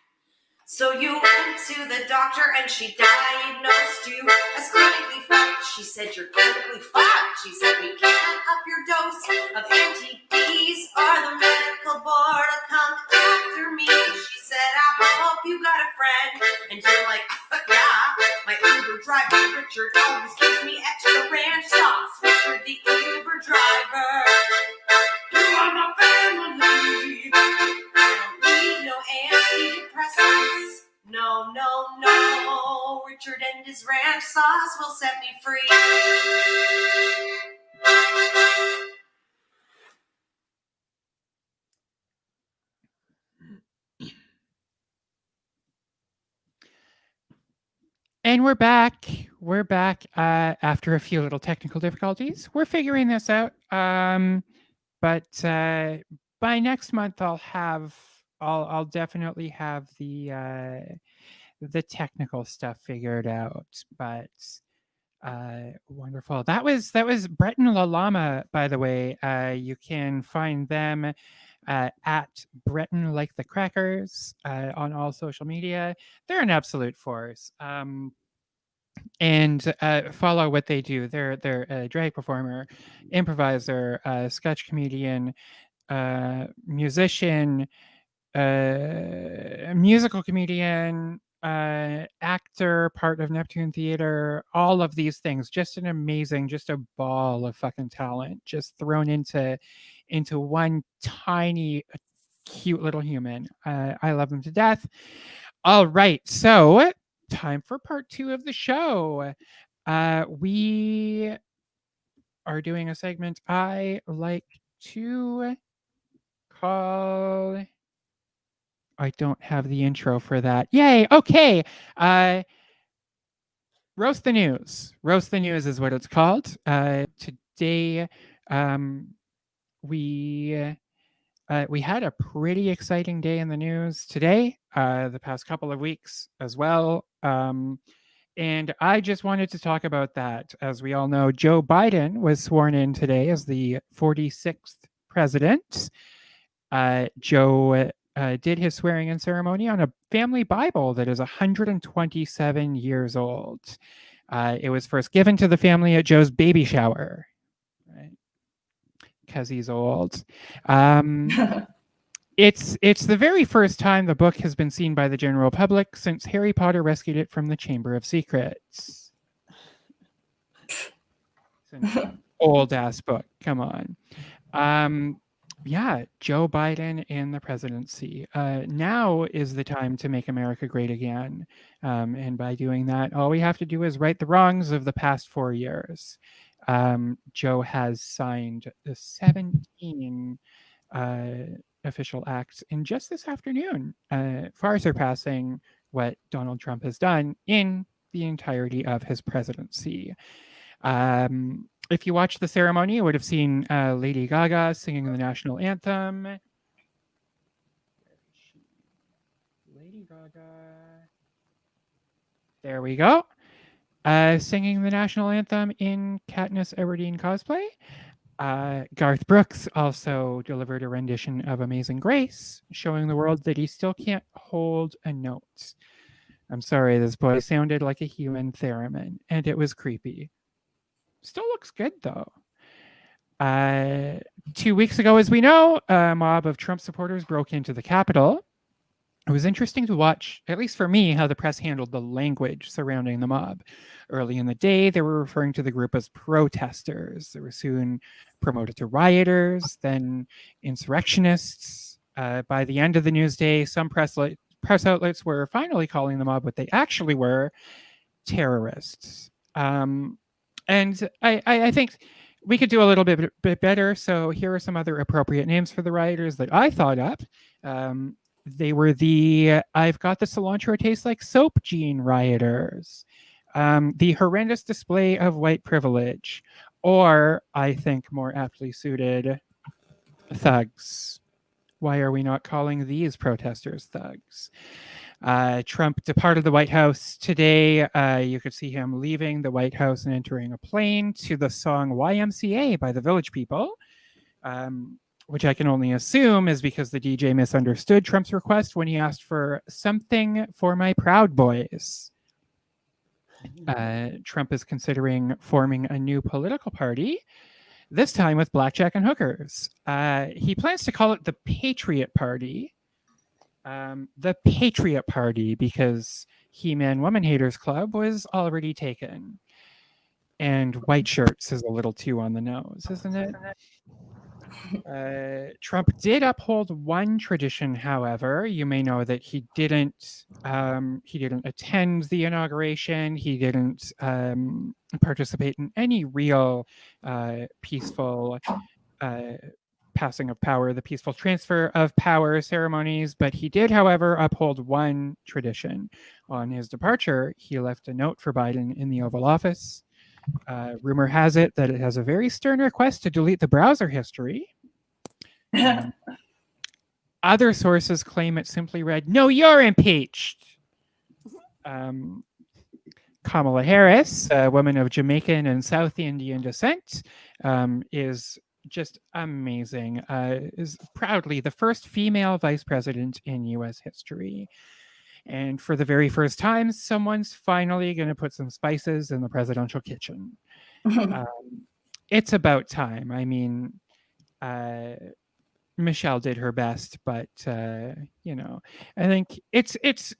S12: So you went to the doctor and she diagnosed you as clinically fucked. She said you're clinically fucked. She said we can't up your dose of anti-Ds or the medical board will come after me. She said, I hope you got a friend. And you're like, yeah, my Uber driver Richard always gives me extra ranch sauce. Richard the Uber driver. You are my family. I don't need no antidepressants. No, no, no. Richard and his ranch sauce will set me free.
S1: And we're back. We're back after a few little technical difficulties. We're figuring this out. But by next month, I'll definitely have the technical stuff figured out. But wonderful. That was Breton Lalama, by the way. You can find them at Breton Like the Crackers on all social media. They're an absolute force. And follow what they do. They're a drag performer, improviser, sketch comedian, musician, musical comedian, actor, part of Neptune Theater, all of these things. Just an amazing, just a ball of fucking talent, just thrown into one tiny, cute little human. I love them to death. All right, so time for part 2 of the show. We are doing a segment I like to call... I don't have the intro for that. Yay, okay. Roast the News. Roast the News is what it's called. Today, we had a pretty exciting day in the news today, the past couple of weeks as well. And I just wanted to talk about that. As we all know, Joe Biden was sworn in today as the 46th president. Joe did his swearing-in ceremony on a family Bible that is 127 years old. It was first given to the family at Joe's baby shower, right? Because he's old. It's the very first time the book has been seen by the general public since Harry Potter rescued it from the Chamber of Secrets. It's an old ass book. Come on. Yeah, Joe Biden and the presidency. Now is the time to make America great again. And by doing that, all we have to do is right the wrongs of the past 4 years. Joe has signed the 17 official acts in just this afternoon, far surpassing what Donald Trump has done in the entirety of his presidency. If you watched the ceremony, you would have seen Lady Gaga singing the national anthem. Lady Gaga. There we go. Singing the national anthem in Katniss Everdeen cosplay. Garth Brooks also delivered a rendition of Amazing Grace, showing the world that he still can't hold a note. I'm sorry, this boy sounded like a human theremin, and it was creepy. Still looks good, though. 2 weeks ago, as we know, a mob of Trump supporters broke into the Capitol. It was interesting to watch, at least for me, how the press handled the language surrounding the mob. Early in the day, they were referring to the group as protesters. They were soon promoted to rioters, then insurrectionists. By the end of the news day, some press outlets were finally calling the mob what they actually were, terrorists. And I think we could do a little bit better. So here are some other appropriate names for the rioters that I thought up. They were the I've got the cilantro tastes like soap gene rioters, the horrendous display of white privilege, or I think more aptly suited, thugs. Why are we not calling these protesters thugs? Trump departed the White House today. You could see him leaving the White House and entering a plane to the song YMCA by the Village People, which I can only assume is because the DJ misunderstood Trump's request when he asked for something for my Proud Boys. Trump is considering forming a new political party, this time with blackjack and hookers. He plans to call it the Patriot Party. The Patriot Party, because He-Man Woman Haters Club was already taken. And white shirts is a little too on the nose, isn't it? Trump did uphold one tradition, however. You may know that he didn't attend the inauguration. He didn't participate in any real peaceful passing of power, the peaceful transfer of power ceremonies, but he did, however, uphold one tradition. On his departure, he left a note for Biden in the Oval Office. Rumor has it that it has a very stern request to delete the browser history. Other sources claim it simply read, "No, you're impeached." Kamala Harris, a woman of Jamaican and South Indian descent, is just amazing. Is proudly the first female vice president in U.S. history. And for the very first time, someone's finally going to put some spices in the presidential kitchen. It's about time. I mean, Michelle did her best, but I think it's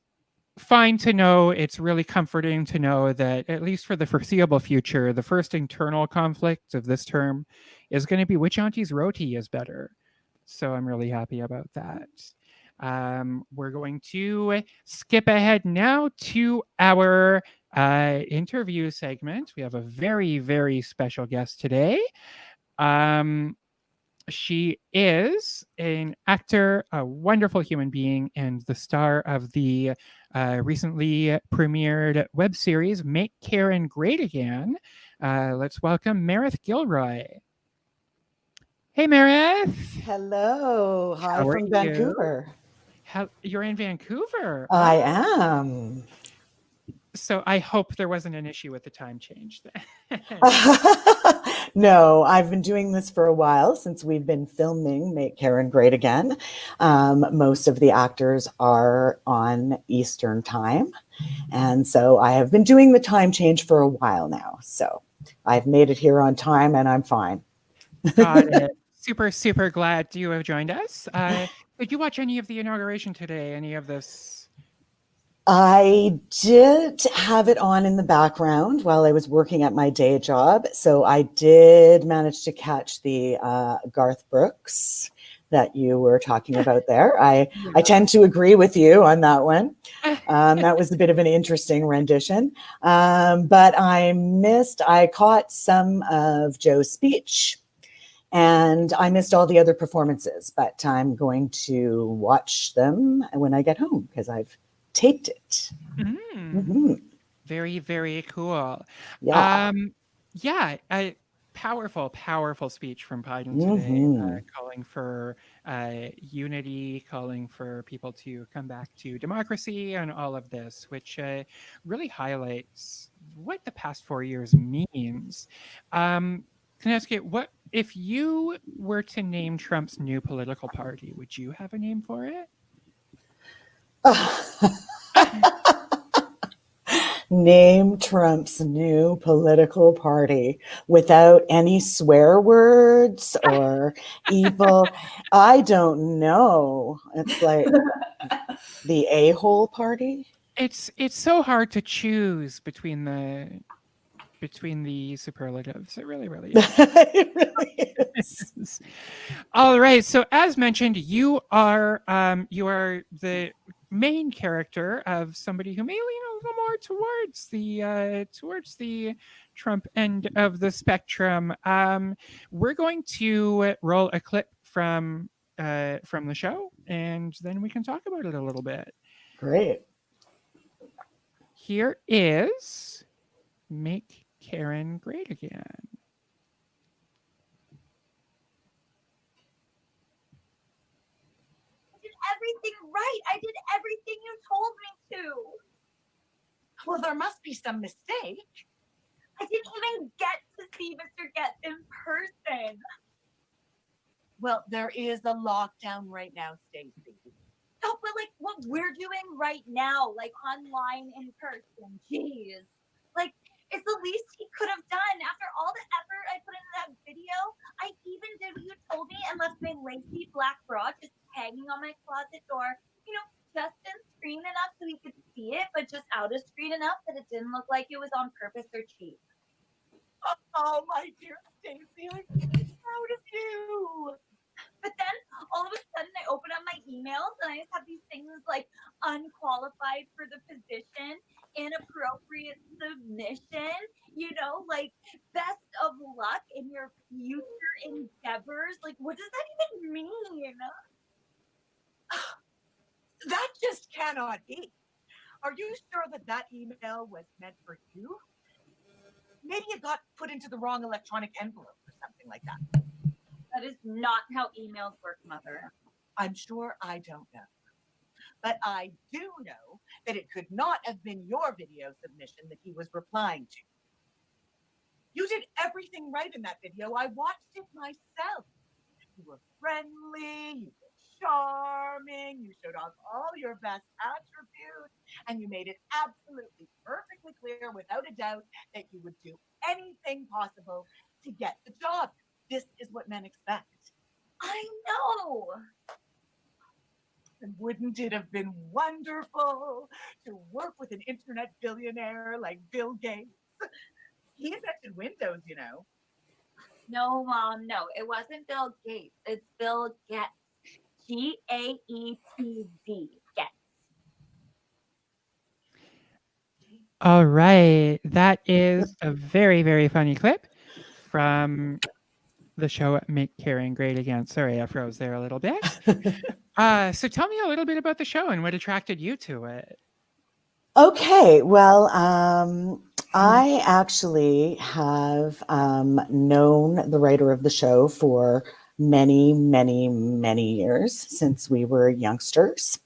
S1: fine to know. It's really comforting to know that at least for the foreseeable future, the first internal conflict of this term is going to be which auntie's roti is better. So I'm really happy about that. We're going to skip ahead now to our interview segment. We have a very, very special guest today. She is an actor, a wonderful human being, and the star of the recently premiered web series Make Karen Great Again. Let's welcome Meredith Gilroy. Hey, Meredith.
S15: Hello. Hi
S1: How are
S15: from
S1: you?
S15: Vancouver.
S1: You're in Vancouver.
S15: I am.
S1: So I hope there wasn't an issue with the time change then.
S15: No, I've been doing this for a while since we've been filming Make Karen Great Again. Most of the actors are on Eastern time. And so I have been doing the time change for a while now. So I've made it here on time and I'm fine.
S1: Got it. Super, super glad you have joined us. Did you watch any of the inauguration today? Any of this?
S15: I did have it on in the background while I was working at my day job. So I did manage to catch the Garth Brooks that you were talking about there. I tend to agree with you on that one. That was a bit of an interesting rendition. But I caught some of Joe's speech. And I missed all the other performances, but I'm going to watch them when I get home because I've taped it.
S1: Very, very cool.
S15: Yeah.
S1: Powerful speech from Biden today, calling for unity, calling for people to come back to democracy and all of this, which really highlights what the past 4 years means. Can I ask you, what if you were to name Trump's new political party, would you have a name for it?
S15: Name Trump's new political party without any swear words or evil. I don't know. It's like the a-hole party.
S1: It's so hard to choose between the superlatives. It really is.
S15: It really is.
S1: All right. So as mentioned, you are the main character of somebody who may lean a little more towards the Trump end of the spectrum. We're going to roll a clip from the show, and then we can talk about it a little bit.
S15: Great.
S1: Here is Make Karen Great Again.
S16: Everything right. I did everything you told me to. Well, there must be some mistake. I didn't even get to see Mr. Getz in person. Well, there is a lockdown right now, Stacey. Oh, but like what we're doing right now, like online in person. Jeez. Like, it's the least he could have done. After all the effort I put into that video, I even did what you told me and left my lacy black bra just hanging on my closet door, just in screen enough so he could see it, but just out of screen enough that it didn't look like it was on purpose or cheap. Oh, my dear Stacey, I'm so proud of you. But then all of a sudden I open up my emails and I just have these things like unqualified for the position, inappropriate submission, like best of luck in your future endeavors. Like, what does that even mean? That just cannot be. Are you sure that email was meant for you? Maybe it got put into the wrong electronic envelope or something like that. That is not how emails work, Mother. I'm sure I don't know. But I do know that it could not have been your video submission that he was replying to. You did everything right in that video. I watched it myself. You were friendly, you were charming, you showed off all your best attributes, and you made it absolutely perfectly clear without a doubt that you would do anything possible to get the job. This is what men expect. I know. And wouldn't it have been wonderful to work with an internet billionaire like Bill Gates? He invented Windows, No, Mom, no. It wasn't Bill Gates. It's Bill Getz. Gaetz. Getz.
S1: All right. That is a very, very funny clip from the show Make Karen Great Again. Sorry, I froze there a little bit. So tell me a little bit about the show and what attracted you to it.
S15: Okay, well, I actually have known the writer of the show for many, many, many years since we were youngsters.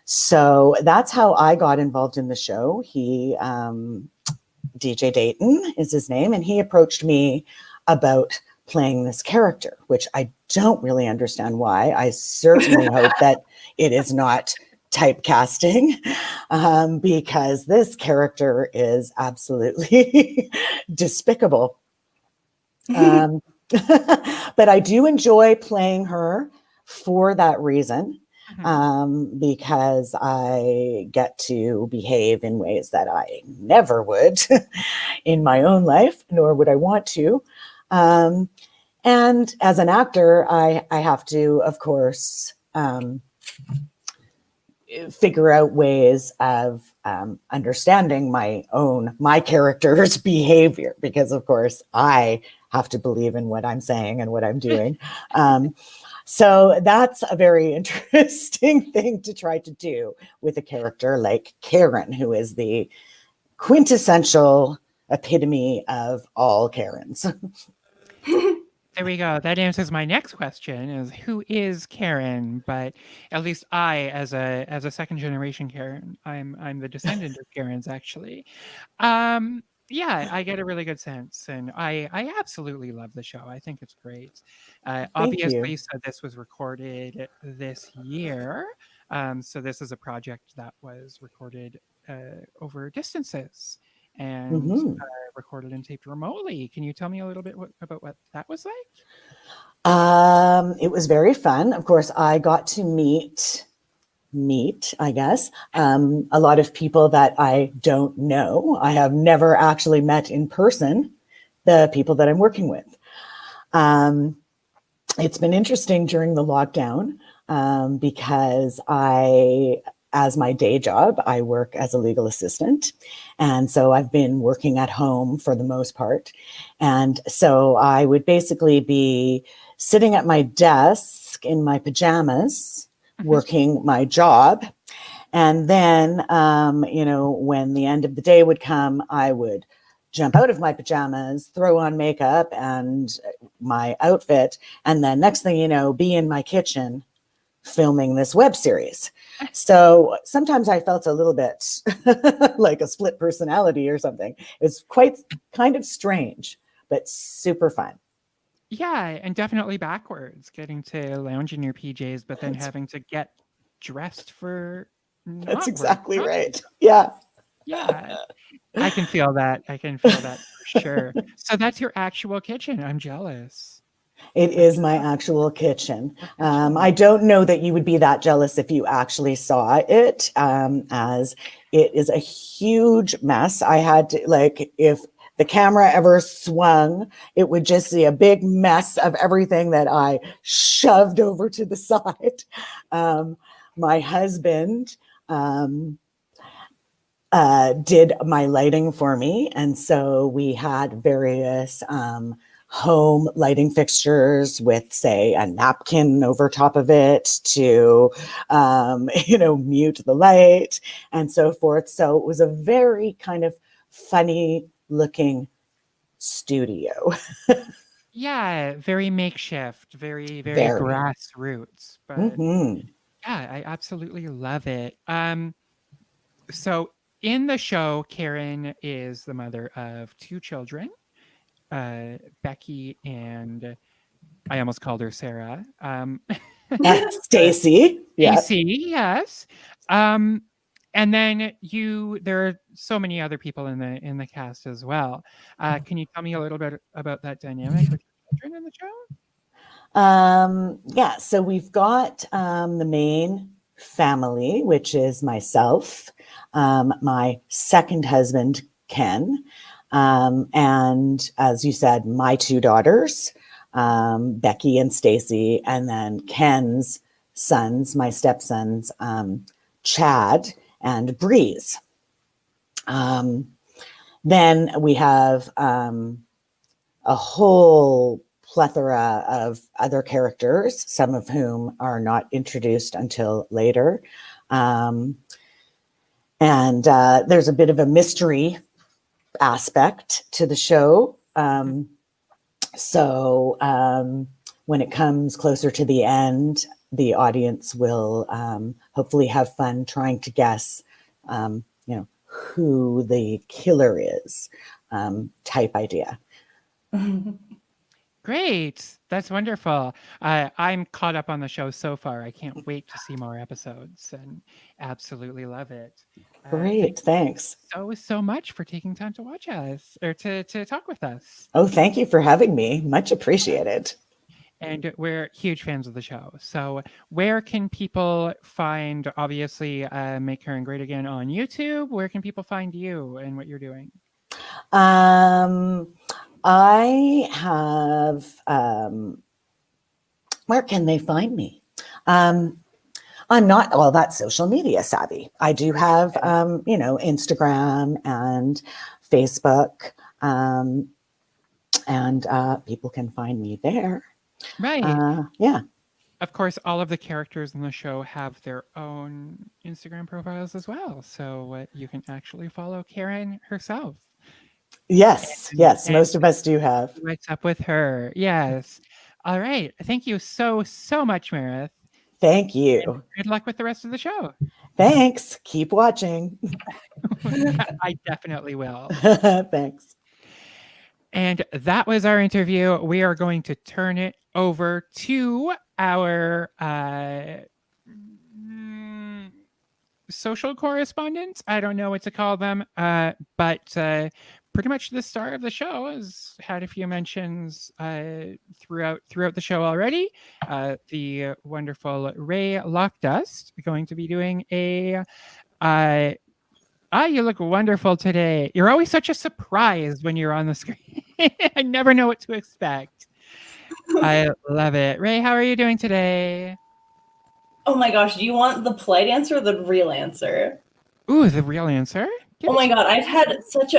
S15: So that's how I got involved in the show. He, DJ Dayton is his name, and he approached me about playing this character, which I don't really understand why. I certainly hope that it is not typecasting, because this character is absolutely despicable. But I do enjoy playing her for that reason. because I get to behave in ways that I never would in my own life, nor would I want to. And as an actor, I have to, of course, figure out ways of understanding my character's behavior, because of course I have to believe in what I'm saying and what I'm doing. So that's a very interesting thing to try to do with a character like Karen, who is the quintessential epitome of all Karens.
S1: There we go. That answers my next question: is who is Karen? But at least I, as a second generation Karen, I'm the descendant of Karens actually. Yeah, I get a really good sense, and I absolutely love the show. I think it's great.
S15: Thank
S1: Obviously,
S15: you.
S1: so this was recorded this year. So this is a project that was recorded over distances and
S15: Mhm.
S1: recorded and taped remotely. Can you tell me a little bit about what that was like?
S15: It was very fun. Of course, I got to meet, I guess, a lot of people that I don't know. I have never actually met in person the people that I'm working with. It's been interesting during the lockdown because as my day job, I work as a legal assistant. And so I've been working at home for the most part. And so I would basically be sitting at my desk in my pajamas, working my job. And then, when the end of the day would come, I would jump out of my pajamas, throw on makeup and my outfit. And then next thing you know, be in my kitchen filming this web series. So sometimes I felt a little bit like a split personality or something. It's quite kind of strange, but super fun.
S1: Yeah, and definitely backwards, getting to lounge in your PJs, but then having to get dressed for
S15: That's
S1: not
S15: exactly
S1: work.
S15: right. Yeah.
S1: Yeah. I can feel that. I can feel that for sure. So that's your actual kitchen. I'm jealous.
S15: It is my actual kitchen. I don't know that you would be that jealous if you actually saw it, as it is a huge mess. I had to, like, if the camera ever swung, it would just see a big mess of everything that I shoved over to the side. My husband did my lighting for me. And so we had various home lighting fixtures with, say, a napkin over top of it to, mute the light and so forth. So it was a very kind of funny looking studio.
S1: Yeah, very makeshift, very
S15: Very.
S1: grassroots. But
S15: Mhm.
S1: yeah, I absolutely love it. So in the show, Karen is the mother of two children, Becky and I almost called her Sarah.
S15: Stacy. Yeah.
S1: Stacy, yes. And then there are so many other people in the cast as well. Can you tell me a little bit about that dynamic with your children in the show?
S15: Yeah, so we've got the main family, which is myself, my second husband, Ken, and as you said, my two daughters, Becky and Stacy, and then Ken's sons, my stepsons, Chad and Breeze. Then we have a whole plethora of other characters, some of whom are not introduced until later. And there's a bit of a mystery aspect to the show. So when it comes closer to the end, the audience will hopefully have fun trying to guess, who the killer is, type idea.
S1: Great. That's wonderful. I'm caught up on the show so far. I can't wait to see more episodes and absolutely love it.
S15: Great. Thanks.
S1: So much for taking time to watch us or to talk with us.
S15: Oh, thank you for having me. Much appreciated.
S1: And we're huge fans of the show. So where can people find, obviously, Make Karen Great Again on YouTube? Where can people find you and what you're doing?
S15: I have, where can they find me? I'm not all that social media savvy. I do have, Instagram and Facebook, and people can find me there.
S1: Right.
S15: Yeah.
S1: Of course, all of the characters in the show have their own Instagram profiles as well. So you can actually follow Karen herself.
S15: Yes, yes,
S1: And
S15: most of us do have.
S1: what's up with her? Yes. All right. Thank you so much, Meredith.
S15: Thank you.
S1: And good luck with the rest of the show.
S15: Thanks. Keep watching.
S1: I definitely will.
S15: Thanks.
S1: And that was our interview. We are going to turn it over to our social correspondents. I don't know what to call them, but pretty much the star of the show has had a few mentions throughout the show already. The wonderful Ray Lockdust going to be doing a you look wonderful today. You're always such a surprise when you're on the screen. I never know what to expect. I love it. Ray, how are you doing today?
S10: Oh my gosh, do you want the polite answer or the real answer?
S1: Ooh, the real answer?
S10: Oh my god, I've had such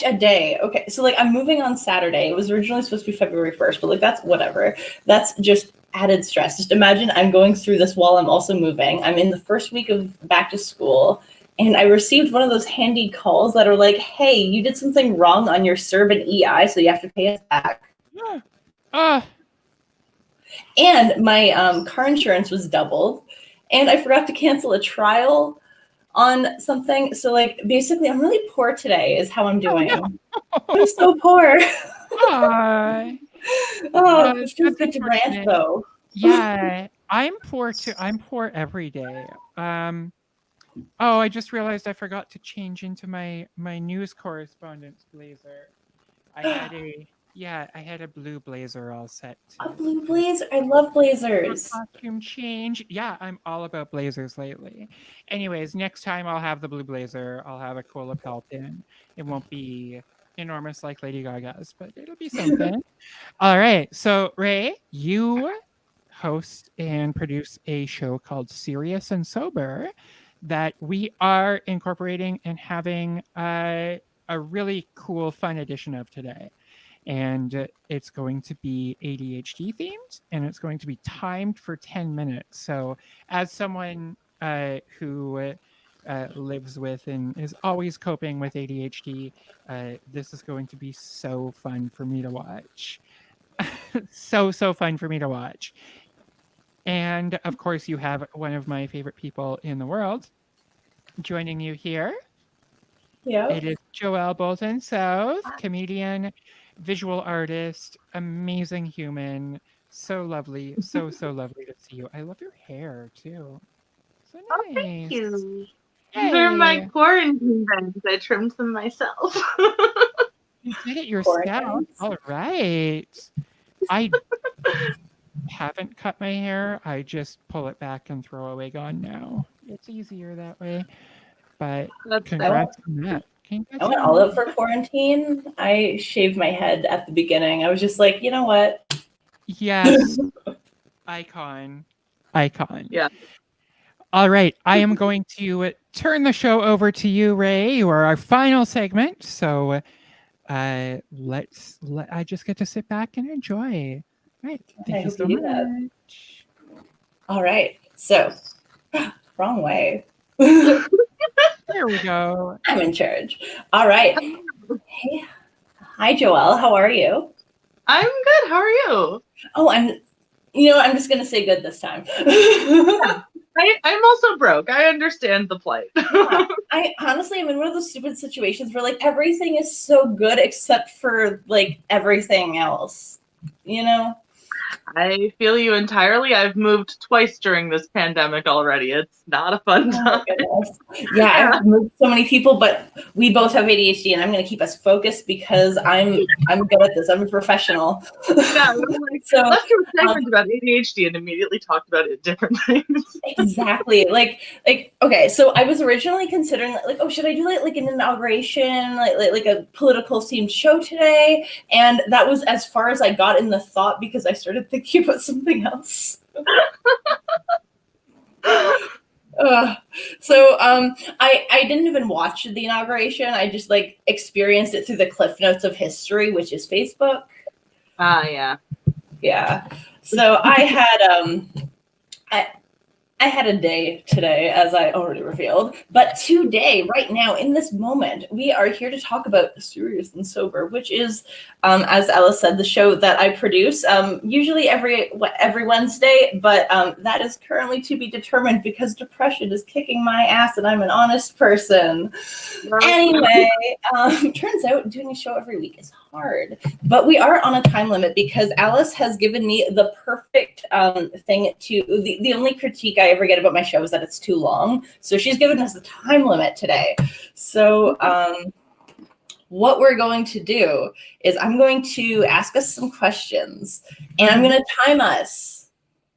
S10: a day. Okay, so like I'm moving on Saturday. It was originally supposed to be February 1st, but like that's whatever. That's just added stress. Just imagine I'm going through this while I'm also moving. I'm in the first week of back to school. And I received one of those handy calls that are like, hey, you did something wrong on your CERB and EI, so you have to pay us back. And my car insurance was doubled. And I forgot to cancel a trial on something. So like basically I'm really poor today is how I'm doing. Oh, no. I'm so poor. It feels good to rant though.
S1: Yeah, I'm poor too. I'm poor every day. Oh, I just realized I forgot to change into my news correspondence blazer. I had a blue blazer all set.
S10: A blue blazer? I love blazers.
S1: Costume change. Yeah, I'm all about blazers lately. Anyways, next time I'll have the blue blazer. I'll have a cool lapel pin. It won't be enormous like Lady Gaga's, but it'll be something. All right. So, Ray, you host and produce a show called Serious and Sober that we are incorporating and having a really cool, fun edition of today. And it's going to be ADHD themed, and it's going to be timed for 10 minutes. So as someone who lives with and is always coping with ADHD, this is going to be so fun for me to watch. so fun for me to watch. And of course, you have one of my favorite people in the world joining you here.
S10: Yeah.
S1: It is Joelle Bolton South, comedian, visual artist, amazing human. So lovely. So lovely to see you. I love your hair too. So nice.
S17: Oh, thank you.
S1: Yay.
S17: These are my quarantine bangs. I trimmed them myself.
S1: You did it yourself. All right. I haven't cut my hair. I just pull it back and throw a wig on now. It's easier that way. But congrats on that.
S10: I went all out for quarantine. I shaved my head at the beginning. I was just like, you know what?
S1: Yes. Icon.
S17: Yeah.
S1: All right. I am going to turn the show over to you, Ray. You are our final segment. So I just get to sit back and enjoy. Right. Thank you so much.
S10: All right. So, wrong way.
S1: There we go.
S10: I'm in charge. All right. Hey. Hi, Joelle. How are you?
S17: I'm good. How are you?
S10: Oh, I'm just going to say good this time.
S17: I'm also broke. I understand the plight.
S10: I honestly am in one of those stupid situations where like everything is so good except for like everything else, you know?
S17: I feel you entirely. I've moved twice during this pandemic already. It's not a fun time.
S10: Yeah, I've moved so many people, but we both have ADHD, and I'm going to keep us focused because I'm good at this. I'm a professional.
S17: Yeah, so let's do a segment about ADHD and immediately talked about it different things.
S10: Exactly. Like okay, so I was originally considering like, oh, should I do like an inauguration, like a political themed show today? And that was as far as I got in the thought because I started thinking about something else. So I didn't even watch the inauguration. I just like experienced it through the cliff notes of history, which is Facebook.
S17: Yeah.
S10: Yeah. So I had a day today, as I already revealed. But today, right now, in this moment, we are here to talk about Serious and Sober, which is, as Alice said, the show that I produce, usually every Wednesday, but that is currently to be determined because depression is kicking my ass and I'm an honest person. Anyway, turns out doing a show every week is hard, but we are on a time limit because Alice has given me the perfect thing to, the only critique I ever get about my show is that it's too long. So she's given us a time limit today. So what we're going to do is I'm going to ask us some questions and I'm going to time us.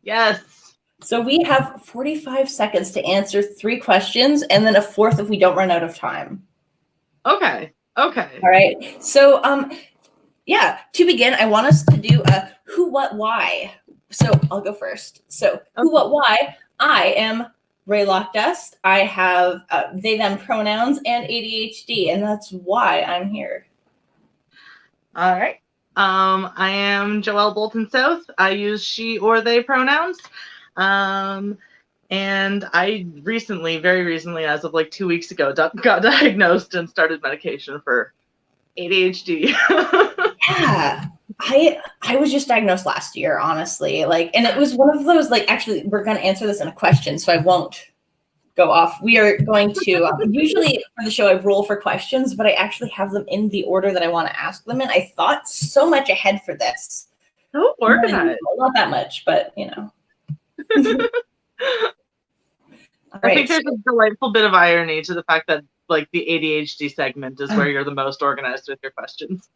S17: Yes.
S10: So we have 45 seconds to answer 3 questions and then a fourth if we don't run out of time.
S17: Okay. Okay.
S10: All right. So yeah, to begin, I want us to do a who, what, why. So I'll go first. So who, what, why. I am Ray Lockdust. I have they, them pronouns and ADHD, and that's why I'm here.
S17: All right. I am Joelle Bolton South. I use she or they pronouns. And I recently, very recently, as of like 2 weeks ago, got diagnosed and started medication for ADHD.
S10: Yeah. I was just diagnosed last year, honestly. Like, and it was one of those, like, actually, we're going to answer this in a question, so I won't go off. We are going to, usually for the show, I roll for questions, but I actually have them in the order that I want to ask them in. I thought so much ahead for this.
S17: So organized.
S10: Not that much, but, you know.
S17: I think there's a delightful bit of irony to the fact that like the ADHD segment is where you're the most organized with your questions.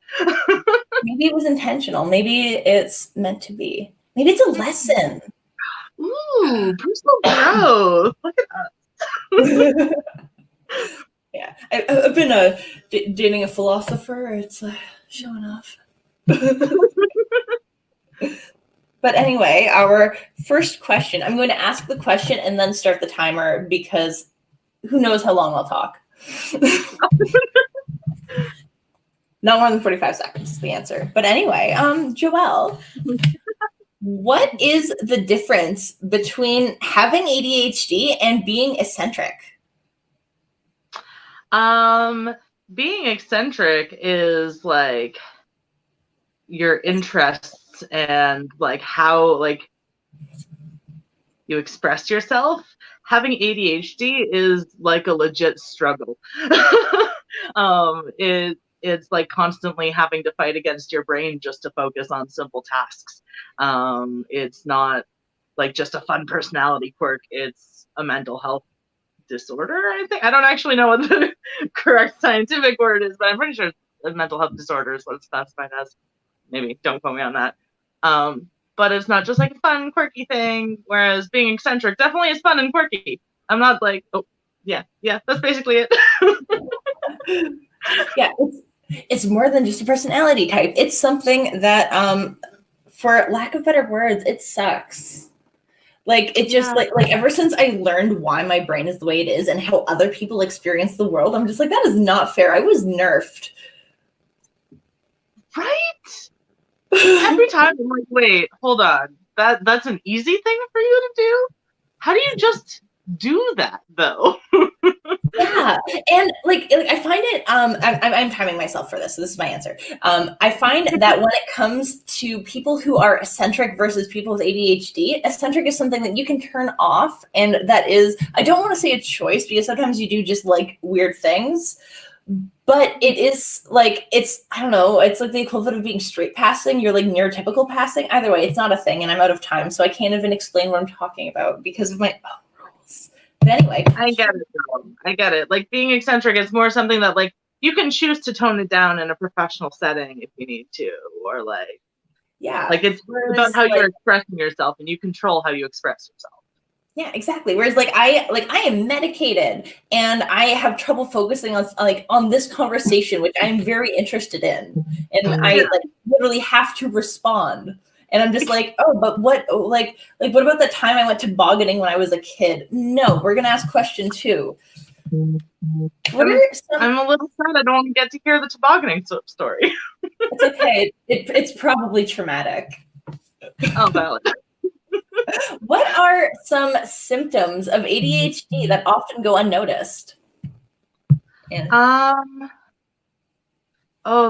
S10: Maybe it was intentional. Maybe it's meant to be. Maybe it's a lesson.
S17: Ooh, personal growth. Look at us.
S10: Yeah, I've been dating a philosopher. It's showing off. But anyway, our first question. I'm going to ask the question and then start the timer because who knows how long I'll talk. Not more than 45 seconds is the answer. But anyway, Joelle, what is the difference between having ADHD and being eccentric?
S17: Being eccentric is like your interests and like how like you express yourself. Having ADHD is like a legit struggle. It's like constantly having to fight against your brain just to focus on simple tasks. It's not like just a fun personality quirk. It's a mental health disorder, I think. I don't actually know what the correct scientific word is, but I'm pretty sure it's mental health disorder is what it's classified as. Maybe, don't quote me on that. But it's not just like a fun, quirky thing, whereas being eccentric definitely is fun and quirky. I'm not like, oh, yeah, that's basically it.
S10: Yeah, it's more than just a personality type. It's something that, for lack of better words, it sucks. Like, it just, like ever since I learned why my brain is the way it is and how other people experience the world, I'm just like, that is not fair. I was nerfed.
S17: Right? Every time I'm like, wait, hold on. That's an easy thing for you to do? How do you just do that, though?
S10: Yeah, and like I find it. I'm timing myself for this. So this is my answer. I find that when it comes to people who are eccentric versus people with ADHD, eccentric is something that you can turn off, and that is, I don't want to say a choice because sometimes you do just like weird things, but it is like, it's, I don't know, it's like the equivalent of being straight passing. You're like neurotypical passing. Either way, it's not a thing, and I'm out of time, so I can't even explain what I'm talking about because of my rules. But anyway.
S17: I get it, though. I get it. Like, being eccentric is more something that, like, you can choose to tone it down in a professional setting if you need to, or like,
S10: yeah,
S17: like it's about how you're expressing yourself, and you control how you express yourself.
S10: Yeah, exactly. Whereas like I am medicated and I have trouble focusing on this conversation, which I'm very interested in. And I like literally have to respond. And I'm just like, oh, but what like what about the time I went tobogganing when I was a kid? No, we're gonna ask question 2.
S17: I'm a little sad I don't get to hear the tobogganing story.
S10: It's okay. It's probably traumatic.
S17: Oh, valid.
S10: What are some symptoms of ADHD that often go unnoticed?
S17: Oh,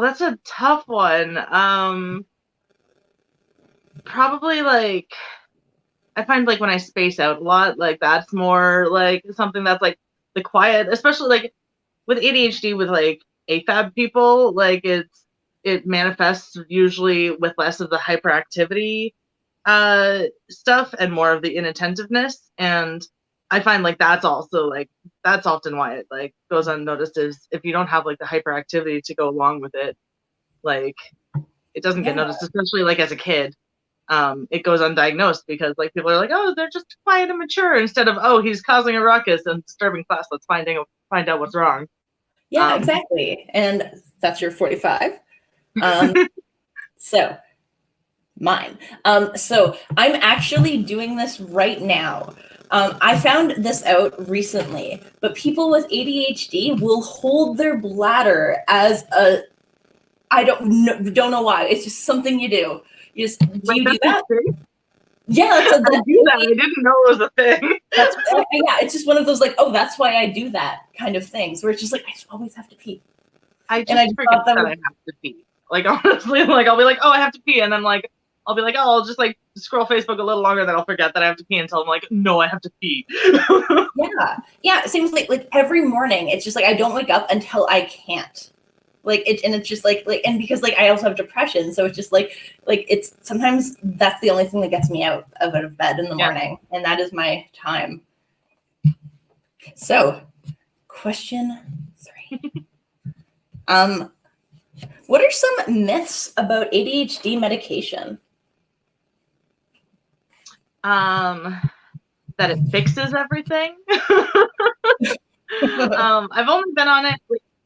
S17: that's a tough one. Probably like, I find like when I space out a lot, like that's more like something that's like the quiet, especially like with ADHD with like AFAB people, like it manifests usually with less of the hyperactivity stuff and more of the inattentiveness. And I find like that's also like, that's often why it like goes unnoticed, is if you don't have like the hyperactivity to go along with it, like it doesn't get noticed, especially like as a kid. It goes undiagnosed because like people are like, oh, they're just quiet and mature, instead of, oh, he's causing a ruckus and disturbing class, let's find out what's wrong.
S10: Yeah, exactly. And that's your 45. So mine. So I'm actually doing this right now. I found this out recently, but people with ADHD will hold their bladder as a, I don't know why. It's just something you do. You just, do you do that? Yeah,
S17: I do that. I didn't know it was a thing.
S10: Yeah, it's just one of those like, oh, that's why I do that kind of things, where it's just like, I just always have to pee.
S17: I just forget that I have to pee. Like, honestly, like I'll be like, oh, I have to pee, and then like I'll be like, oh, I'll just like scroll Facebook a little longer, then I'll forget that I have to pee until I'm like, no, I have to pee.
S10: Yeah. It seems like every morning, it's just like I don't wake up until I can't. Like it, and it's just like, and because like I also have depression, so it's just like it's sometimes that's the only thing that gets me out of bed in the morning, and that is my time. So, question 3. What are some myths about ADHD medication?
S17: That it fixes everything. I've only been on it,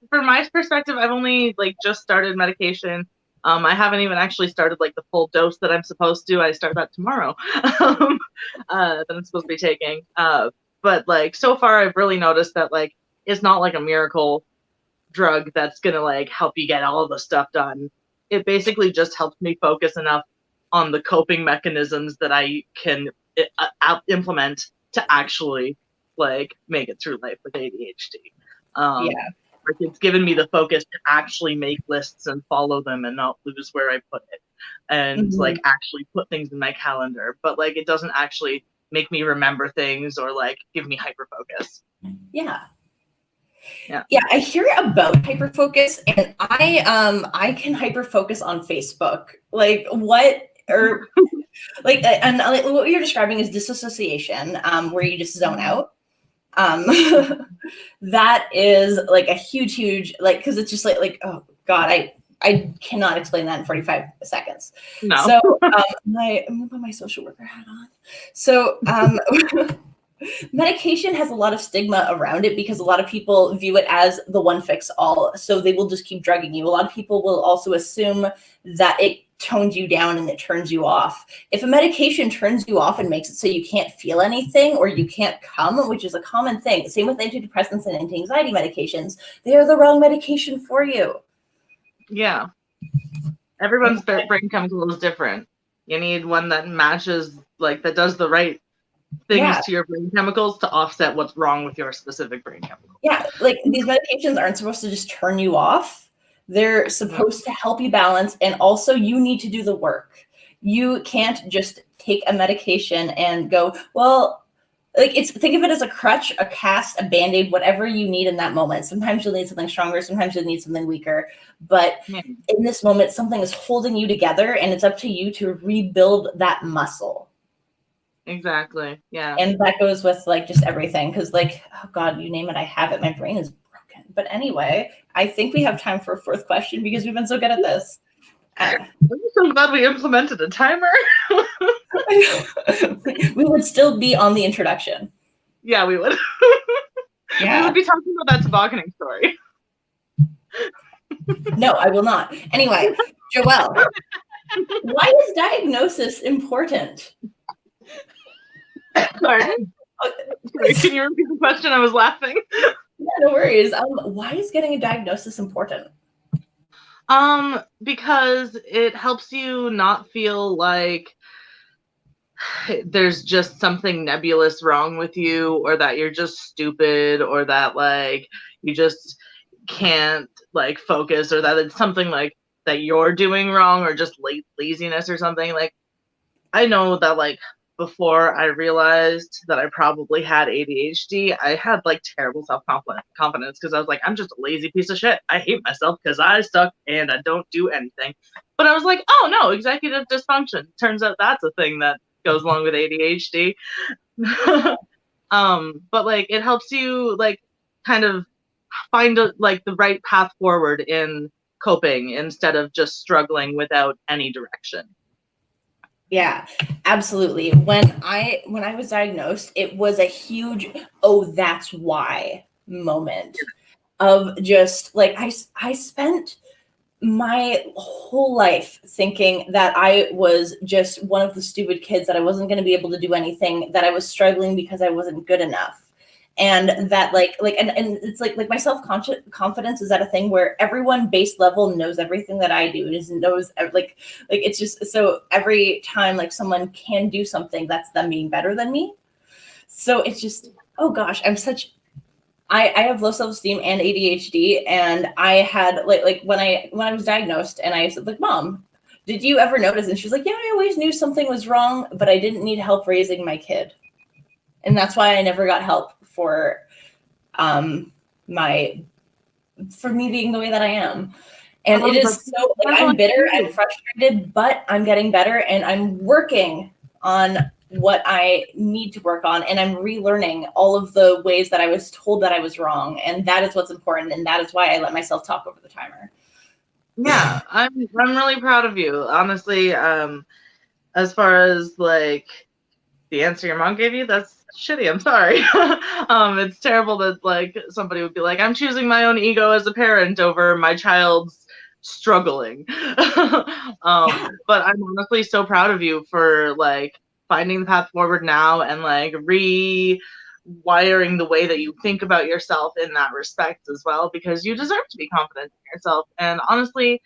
S17: from my perspective, I've only like just started medication. I haven't even actually started like the full dose that I'm supposed to. I start that tomorrow. That I'm supposed to be taking. But like so far I've really noticed that like it's not like a miracle drug that's gonna like help you get all the stuff done. It basically just helps me focus enough on the coping mechanisms that I can implement to actually like make it through life with ADHD. Like it's given me the focus to actually make lists and follow them and not lose where I put it, and like actually put things in my calendar. But like it doesn't actually make me remember things or like give me hyper focus.
S10: Yeah, I hear about hyperfocus, and I can hyperfocus on Facebook. Like what, or like, and like what you're describing is disassociation, where you just zone out. That is like a huge like, because it's just like oh god, I cannot explain that in 45 seconds.
S17: No.
S10: So I'm gonna put my social worker hat on. So medication has a lot of stigma around it because a lot of people view it as the one fix all, so they will just keep drugging you. A lot of people will also assume that it tones you down and it turns you off. If a medication turns you off and makes it so you can't feel anything or you can't come, which is a common thing, same with antidepressants and anti-anxiety medications, they are the wrong medication for you.
S17: Yeah. Everyone's brain chemical is different. You need one that matches, like that does the right things to your brain chemicals to offset what's wrong with your specific brain chemical.
S10: Yeah, like these medications aren't supposed to just turn you off. They're supposed to help you balance, and also you need to do the work. You can't just take a medication and go, well, like it's think of it as a crutch, a cast, a band-aid, whatever you need in that moment. Sometimes you'll need something stronger, sometimes you'll need something weaker. But in this moment, something is holding you together, and it's up to you to rebuild that muscle.
S17: Exactly. Yeah.
S10: And that goes with like just everything. Cause like, oh God, you name it, I have it. My brain is broken. But anyway, I think we have time for a fourth question because we've been so good at this.
S17: I'm so glad we implemented a timer.
S10: We would still be on the introduction.
S17: Yeah, we would.
S10: Yeah.
S17: We would be talking about that tobogganing story.
S10: No, I will not. Anyway, Joelle, why is diagnosis important?
S17: Sorry. Can you repeat the question? I was laughing.
S10: Yeah, no worries. Why is getting a diagnosis important?
S17: Because it helps you not feel like there's just something nebulous wrong with you, or that you're just stupid, or that like you just can't like focus, or that it's something like that you're doing wrong, or just laziness or something. Like I know that like before I realized that I probably had ADHD, I had like terrible self-confidence because I was like, I'm just a lazy piece of shit. I hate myself because I suck and I don't do anything. But I was like, oh no, executive dysfunction. Turns out that's a thing that goes along with ADHD. But like it helps you like kind of find like the right path forward in coping instead of just struggling without any direction.
S10: Yeah, absolutely. When I was diagnosed, it was a huge, oh, that's why moment of just like, I spent my whole life thinking that I was just one of the stupid kids, that I wasn't going to be able to do anything, that I was struggling because I wasn't good enough. And that and it's like my self-confidence is at a thing where everyone base level knows everything that I do, knows like it's just, so every time like someone can do something, that's them being better than me. So it's just, oh gosh, I have low self-esteem and ADHD, and I had like when I was diagnosed, and I said like, Mom, did you ever notice? And she was like, yeah, I always knew something was wrong, but I didn't need help raising my kid. And that's why I never got help for me being the way that I am. And it is so like, I'm bitter, I'm frustrated, but I'm getting better, and I'm working on what I need to work on, and I'm relearning all of the ways that I was told that I was wrong. And that is what's important, and that is why I let myself talk over the timer.
S17: Yeah, I'm really proud of you, honestly. As far as like the answer your mom gave you, that's shitty. I'm sorry. It's terrible that like somebody would be like, I'm choosing my own ego as a parent over my child's struggling. But I'm honestly so proud of you for like finding the path forward now, and like rewiring the way that you think about yourself in that respect as well, because you deserve to be confident in yourself. And honestly,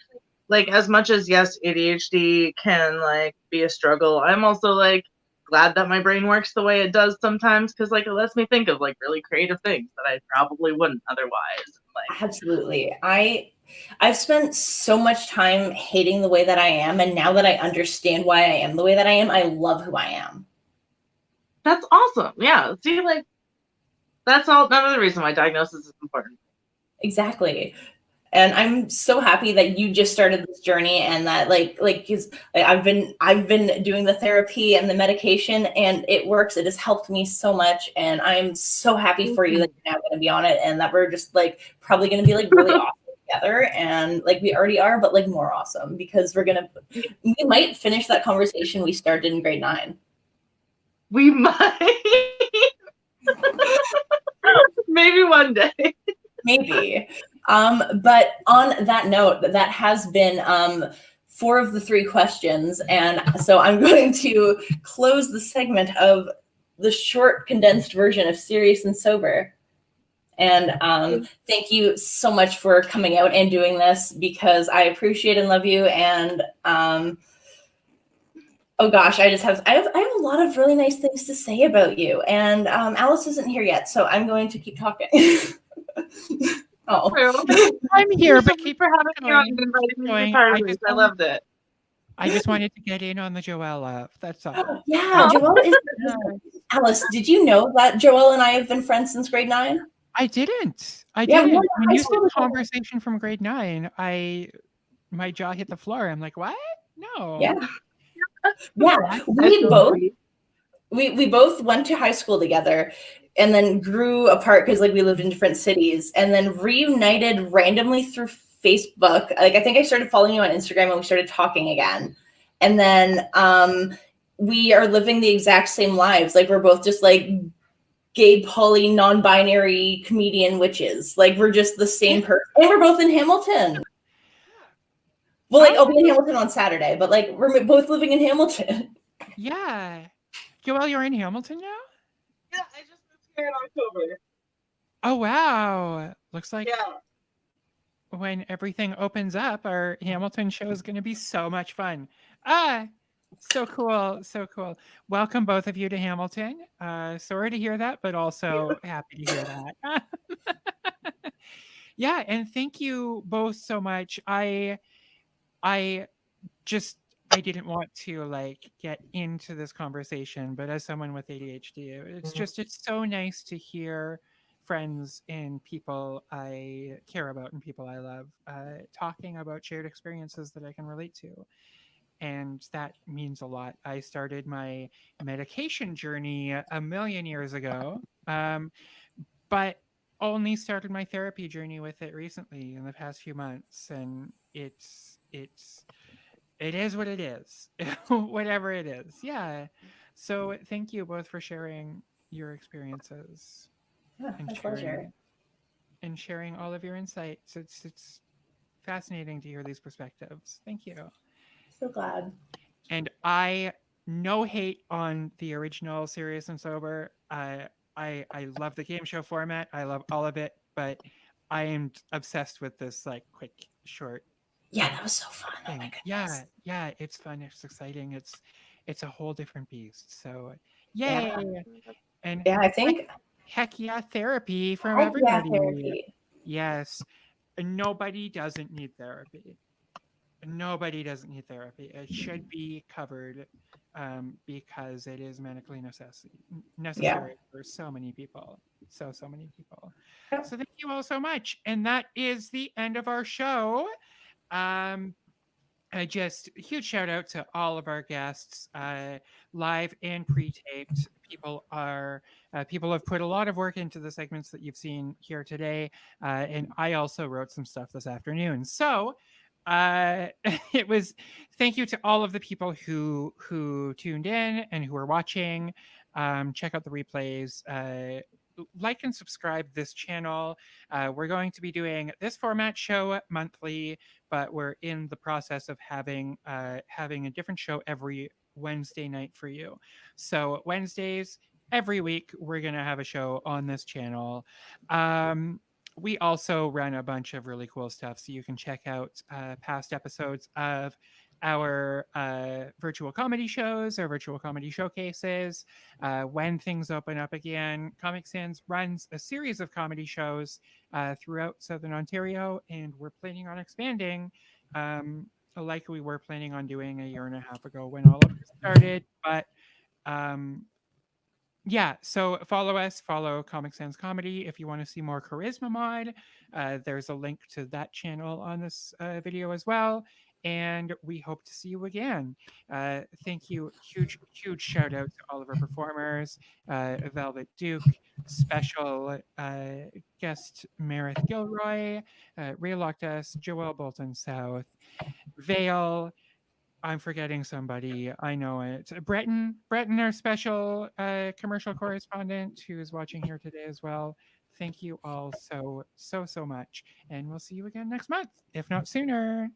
S17: like as much as yes, ADHD can like be a struggle, I'm also like glad that my brain works the way it does sometimes, because like it lets me think of like really creative things that I probably wouldn't otherwise. Like
S10: absolutely. I've spent so much time hating the way that I am, and now that I understand why I am the way that I am, I love who I am.
S17: That's awesome. Yeah. See, like that's another reason why diagnosis is important.
S10: Exactly. And I'm so happy that you just started this journey, and that I've been doing the therapy and the medication, and it works. It has helped me so much, and I'm so happy for you that you're now going to be on it, and that we're just like probably going to be like really awesome together, and like we already are, but like more awesome, because we might finish that conversation we started in grade 9.
S17: We might. Maybe one day.
S10: Maybe. But on that note, that has been 4 of the 3 questions. And so I'm going to close the segment of the short condensed version of Serious and Sober. And thank you so much for coming out and doing this, because I appreciate and love you. And oh gosh, I have a lot of really nice things to say about you. And Alice isn't here yet, so I'm going to keep talking. Oh,
S1: I'm here, but keep
S17: for having me on and inviting me to parties. I loved it.
S1: I just wanted to get in on the Joelle love. That's all.
S10: Yeah, Joelle is Alice, did you know that Joelle and I have been friends since grade 9?
S1: I didn't. I
S10: Yeah, we
S1: didn't.
S10: went to
S1: When
S10: high
S1: you
S10: school
S1: said
S10: together.
S1: conversation from grade 9, my jaw hit the floor. I'm like, what? No.
S10: Yeah. Yeah.
S1: That's
S10: We both went to high school together and then grew apart because like we lived in different cities and then reunited randomly through Facebook. Like I think I started following you on Instagram and we started talking again. And then we are living the exact same lives. Like we're both just like gay, poly, non-binary comedian witches. Like we're just the same person. And we're both in Hamilton. Well, like I'll be in Hamilton on Saturday, but like we're both living in Hamilton.
S1: Yeah. Joelle, you're in Hamilton now?
S17: Yeah, I just moved here in October.
S1: Oh, wow. Looks like
S17: Yeah.
S1: when everything opens up, our Hamilton show is going to be so much fun. So cool. So cool. Welcome both of you to Hamilton. Sorry to hear that, but also happy to hear that. Yeah, and thank you both so much. I didn't want to like get into this conversation, but as someone with ADHD, it's so nice to hear friends and people I care about and people I love talking about shared experiences that I can relate to. And that means a lot. I started my medication journey a million years ago, but only started my therapy journey with it recently in the past few months, and it is what it is, whatever it is. Yeah. So thank you both for sharing your experiences
S10: Yeah,
S1: and
S10: my pleasure.
S1: sharing all of your insights. It's fascinating to hear these perspectives. Thank you.
S10: So glad.
S1: And I no hate on the original Serious and Sober. I love the game show format. I love all of it, but I am obsessed with this like quick short.
S10: Yeah, that was so fun.
S1: Thing.
S10: Oh my goodness.
S1: Yeah, it's fun. It's exciting. It's a whole different beast. So yay!
S10: Yeah.
S1: And
S10: Yeah, I think
S1: heck yeah, therapy from
S10: heck yeah,
S1: everybody.
S10: therapy.
S1: Yes, nobody doesn't need therapy. Nobody doesn't need therapy. It should be covered because it is medically necessary for so many people. So many people. So thank you all so much. And that is the end of our show. Huge shout out to all of our guests, live and pre-taped. People have put a lot of work into the segments that you've seen here today, and I also wrote some stuff this afternoon. So it was thank you to all of the people who tuned in and who are watching. Check out the replays. Like and subscribe this channel. We're going to be doing this format show monthly, but we're in the process of having a different show every Wednesday night for you. So Wednesdays every week we're gonna have a show on this channel. We also run a bunch of really cool stuff, so you can check out past episodes of our virtual comedy shows or virtual comedy showcases. When things open up again, Comic Sans runs a series of comedy shows throughout Southern Ontario, and we're planning on expanding like we were planning on doing a year and a half ago when all of this started. But yeah, so follow us, follow Comic Sans Comedy if you want to see more Charisma Mod. There's a link to that channel on this video as well. And we hope to see you again. Thank you. Huge shout out to all of our performers, Velvet Duke, special guest Meredith Gilroy, Ray Loctus, Joelle Bolton South, Vale. I'm forgetting somebody. I know it. Breton, our special commercial correspondent who is watching here today as well. Thank you all so much. And we'll see you again next month, if not sooner.